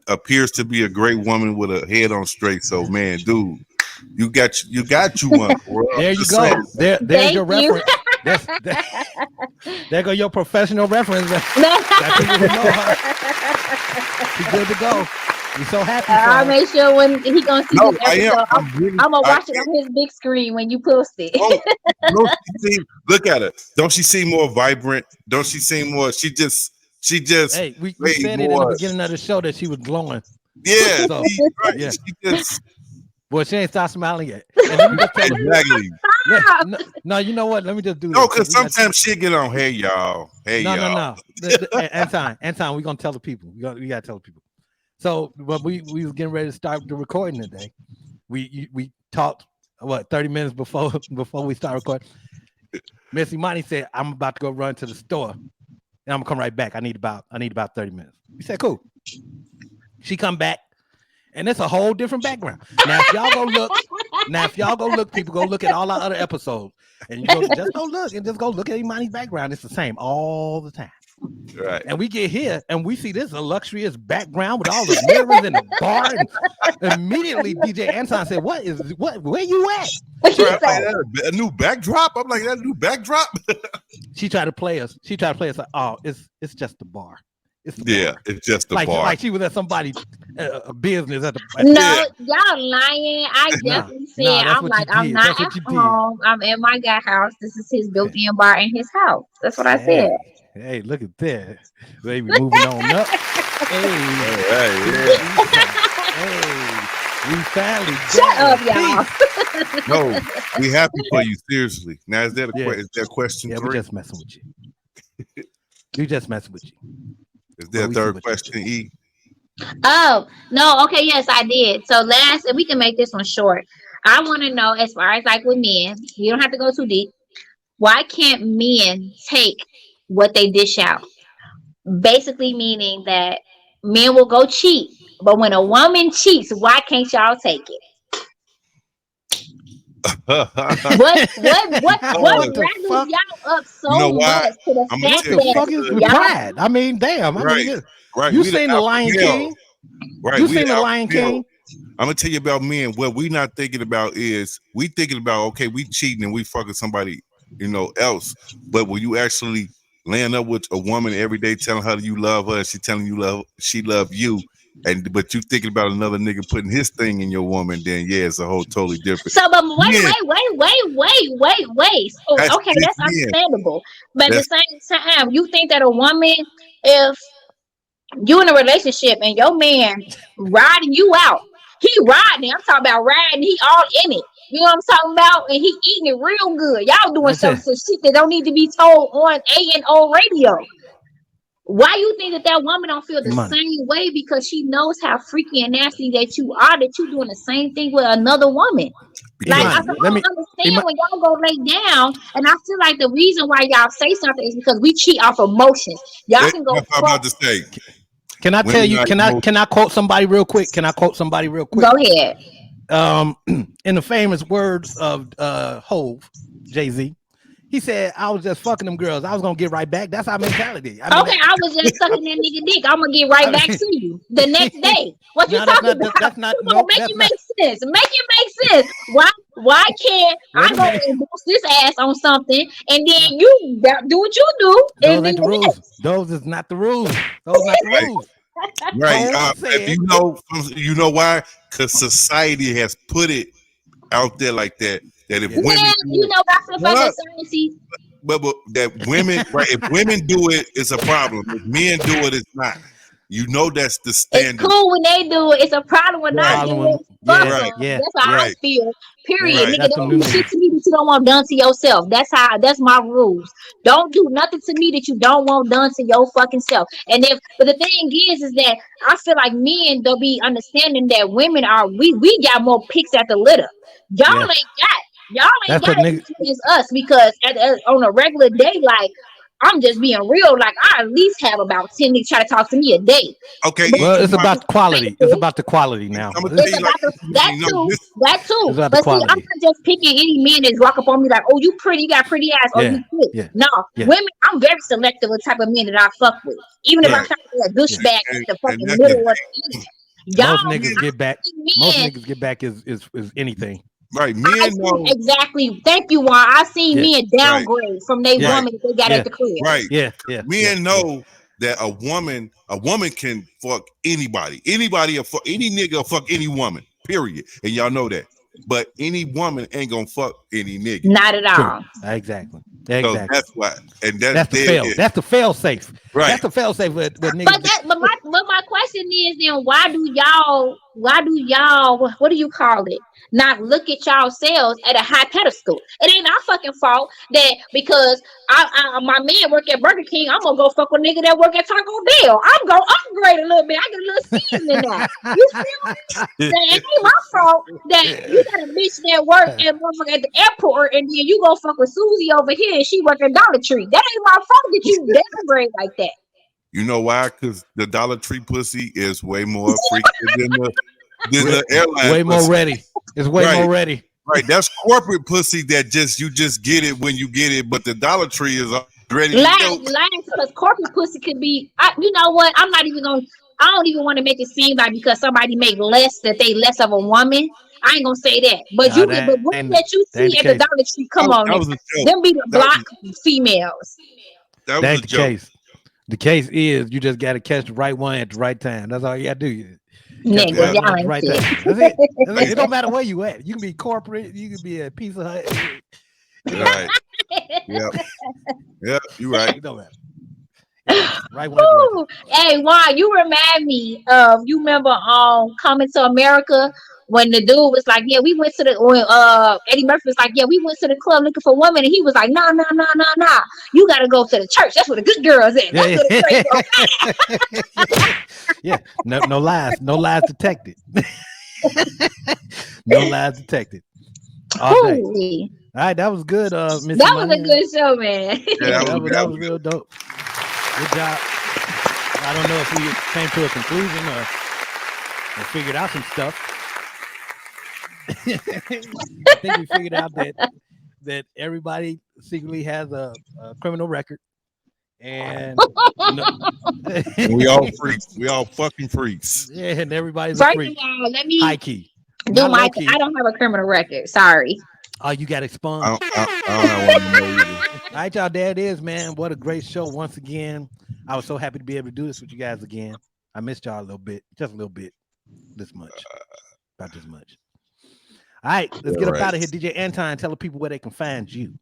appears to be a great woman with a head on straight. So, man, dude, you got you one. Bro. I'm there you just saying. go. There's Thank your you. reference. There go your professional reference that people who know her. She good to go. We so happy for I'll her. make sure when he gonna see No, this I am. episode, I'm really. I'm gonna I watch it on his big screen when you post it. don't. Don't she seem? Look at her. Don't she seem more vibrant? Don't she seem more? She just Hey, we way said it in the more. beginning of the show that she was glowing. Yeah, So, right. yeah. She just Well, she ain't stopped smiling yet. And let me just tell her, exactly. no, you know what? Let me just do No, this. because We got- sometimes she get on. Hey y'all. Hey no, y'all. no. Anton, we're gonna tell the people. We gotta tell the people. So, but we was getting ready to start the recording today. We talked 30 minutes before we start recording. Miss Imani said, "I'm about to go run to the store, and I'm gonna come right back. I need about 30 minutes." We said, "Cool." She come back, and it's a whole different background. Now, if y'all go look, people go look at all our other episodes, and you just go look at Imani's background. It's the same all the time. Right. And we get here and we see this luxurious background with all the mirrors in the bar. And immediately DJ Anton said, Where you at? She like, a new backdrop. I'm like, that new backdrop. She tried to play us. Like, oh, it's just the bar. It's the bar. It's just the bar. Like she was at somebody's business at the y'all lying. I definitely said I'm like, I'm not at home. I'm at my guy's house. This is his built-in bar in his house. That's what I said. Hey, look at that. Baby, moving on up. Hey, we finally shut up, y'all. No, we happy for you, seriously. Now, is that a question? Yeah, we're just messing with you. We just messing with you. Is there a third question, E? Oh, no. Okay, yes, I did. So and we can make this one short. I want to know, as far as like with men, you don't have to go too deep. Why can't men take what they dish out? Basically meaning that men will go cheat, but when a woman cheats, why can't y'all take it? what rattles y'all up so much to the fact that pride? I mean, damn. Right. You seen the Lion King? Right. You seen the Lion King? I'm gonna tell you about men. What we not thinking about is we thinking about, okay, we cheating and we fucking somebody, else. But when you actually laying up with a woman every day, telling her you love her, and she telling you she love you, but you thinking about another nigga putting his thing in your woman, then it's a whole totally different. So, but wait. So, okay, that's understandable. But at the same time, you think that a woman, if you in a relationship and your man riding you out, he riding. I'm talking about riding. He all in it. You know what I'm talking about? And he eating it real good. Y'all doing some shit that don't need to be told on A&O radio. Why you think that woman don't feel the same way? Because she knows how freaky and nasty that you are, that you doing the same thing with another woman. Like, I don't understand when y'all go lay down, and I feel like the reason why y'all say something is because we cheat off emotions. Y'all can go. That's what I'm about to say. Can I tell you? Can I quote somebody real quick? Go ahead. In the famous words of Hove, Jay-Z, he said, "I was just fucking them girls. I was gonna get right back." That's our mentality. I was just sucking that nigga dick. I'm gonna get right back to you the next day. What you talking about? That's not. Make it make sense. Make it make sense. Why can't I go and boost this ass on something and then you do what you do? Those ain't the rules. Those is not the rules. Those not the rules. Right. If you know why? Because society has put it out there like that. That if women, I feel like but that women, right? If women do it, it's a problem. If men do it, it's not. That's the standard. It's cool when they do it. It's a problem when I do it. That's how I feel. Period. Nigga, don't do shit to me that you don't want done to yourself. That's my rules. Don't do nothing to me that you don't want done to your fucking self. But the thing is that I feel like men don't be understanding that women we got more picks at the litter. Y'all ain't got it as us, because on a regular day, like, I'm just being real. Like, I at least have about 10 niggas try to talk to me a day. Okay. Well, it's about quality. It's about the quality now. It's about that too. But see, I'm not just picking any man that's rock up on me like, oh, you pretty, you got pretty ass, or you fit. Yeah. No, women, I'm very selective with the type of men that I fuck with. Even if I try to be a douchebag at the fucking middle of the east. Most niggas get back. Most niggas get back is anything. Right, men know exactly. Thank you, Juan. I seen men downgrade from their woman that they got at the crib. Right. Yeah. Men know that a woman can fuck anybody. Anybody will fuck any nigga will fuck any woman. Period. And y'all know that. But any woman ain't gonna fuck any nigga. Not at all. Exactly. So Exactly. that's why, and That's the there fail. it is. That's the fail safe. Right. That's the fail safe with niggas. But my question is then why do y'all what do you call it? Not look at y'all selves at a high pedestal. It ain't our fucking fault that because my man work at Burger King, I'm gonna go fuck with nigga that work at Taco Bell. I'm gonna upgrade a little bit. I get a little seasoning now. You feel me? That it ain't my fault that you got a bitch that work at motherfucker at the airport and then you go fuck with Susie over here and she work at Dollar Tree. That ain't my fault that you downgrade like that. You know why? Because the Dollar Tree pussy is way more freaky than the airline. Way more pussy. ready. It's way Right. more ready. Right. That's corporate pussy that you just get it when you get it, but the Dollar Tree is ready to go. Lying because corporate pussy could be. You know what? I'm not even gonna. I don't even want to make it seem like because somebody make less that they less of a woman. I ain't gonna say that. But Nah, but women that you that ain't see the at the case. Dollar Tree, come That, on, that now. was a joke. Them be the That block females. That That was a ain't the joke. case. The case is you just got to catch the right one at the right time. That's all you got to do. Catch the Nigga, right one y'all at the ain't right shit. time. That's it. That's it. It don't matter where you at. You can be corporate. You can be a Pizza Hut. Right. Yep. Yep. You right. It don't matter. Right one at the right time. Ooh. Hey, Juan, you remind me of you remember Coming to America when the dude was like, yeah, we went to the when Eddie Murphy was like, yeah, we went to the club looking for women, and he was like, nah, you gotta go to the church. That's where the good girls at. That's where the great girls at. Yeah. No lies. No lies detected. No lies detected. All day. Holy. All right, that was good, Miss That was a Imani. good show, man. Yeah, That that was was real dope. Good job. I don't know if we came to a conclusion or figured out some stuff. I think we figured out that everybody secretly has a criminal record, and we all freaks. We all fucking freaks. yeah, and everybody's First a of freak. all, let me High key, do not my. low key. I don't have a criminal record. Sorry. Oh, you got I expunged. don't have one to know either. All right, y'all. There it is, man. What a great show once again. I was so happy to be able to do this with you guys again. I missed y'all a little bit, just a little bit, this much, about this much. All right, let's get up out of here. DJ Anton, tell the people where they can find you.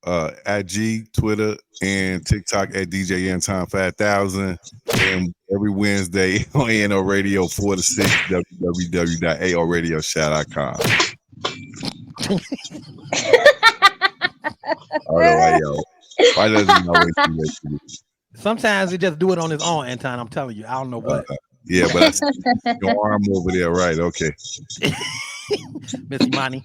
At G, Twitter, and TikTok at DJ Anton 5000. And every Wednesday on ANO Radio 4 to 6, www.aoradioshout.com. All right, yo. Why doesn't he always do that? Sometimes he just do it on his own, Anton. I'm telling you, I don't know what. Yeah, but I see your arm over there. Right. Okay. Miss Imani.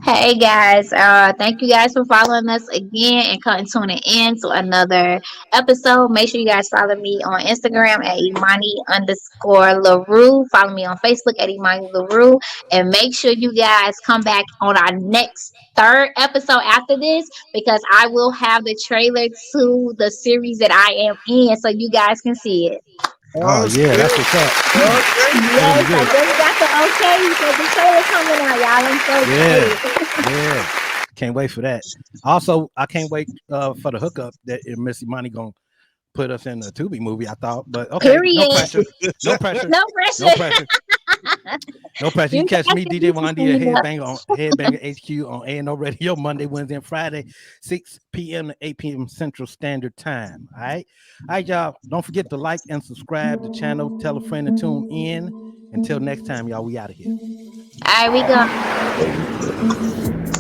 Hey guys, thank you guys for following us again and tuning in to another episode. Make sure you guys follow me on Instagram at Imani_LaRue. Follow me on Facebook at Imani LaRue. And make sure you guys come back on our next third episode after this because I will have the trailer to the series that I am in so you guys can see it. Oh yeah, that's what's up. Yes, I just got the okay. So the trailer coming out, y'all. I'm so excited. Yeah. Can't wait for that. Also, I can't wait for the hookup that Miss Imani gonna put us in a Tubi movie. I thought, but okay, Period. no pressure. No pressure. No pressure. No pressure. No pressure. You can catch me, DJ Wandy at Headbanger HQ on ANO Radio Monday, Wednesday, and Friday, 6 p.m. to 8 p.m. Central Standard Time. All right, y'all. Don't forget to like and subscribe to the channel. Tell a friend to tune in. Until next time, y'all. We out of here. All right, we go.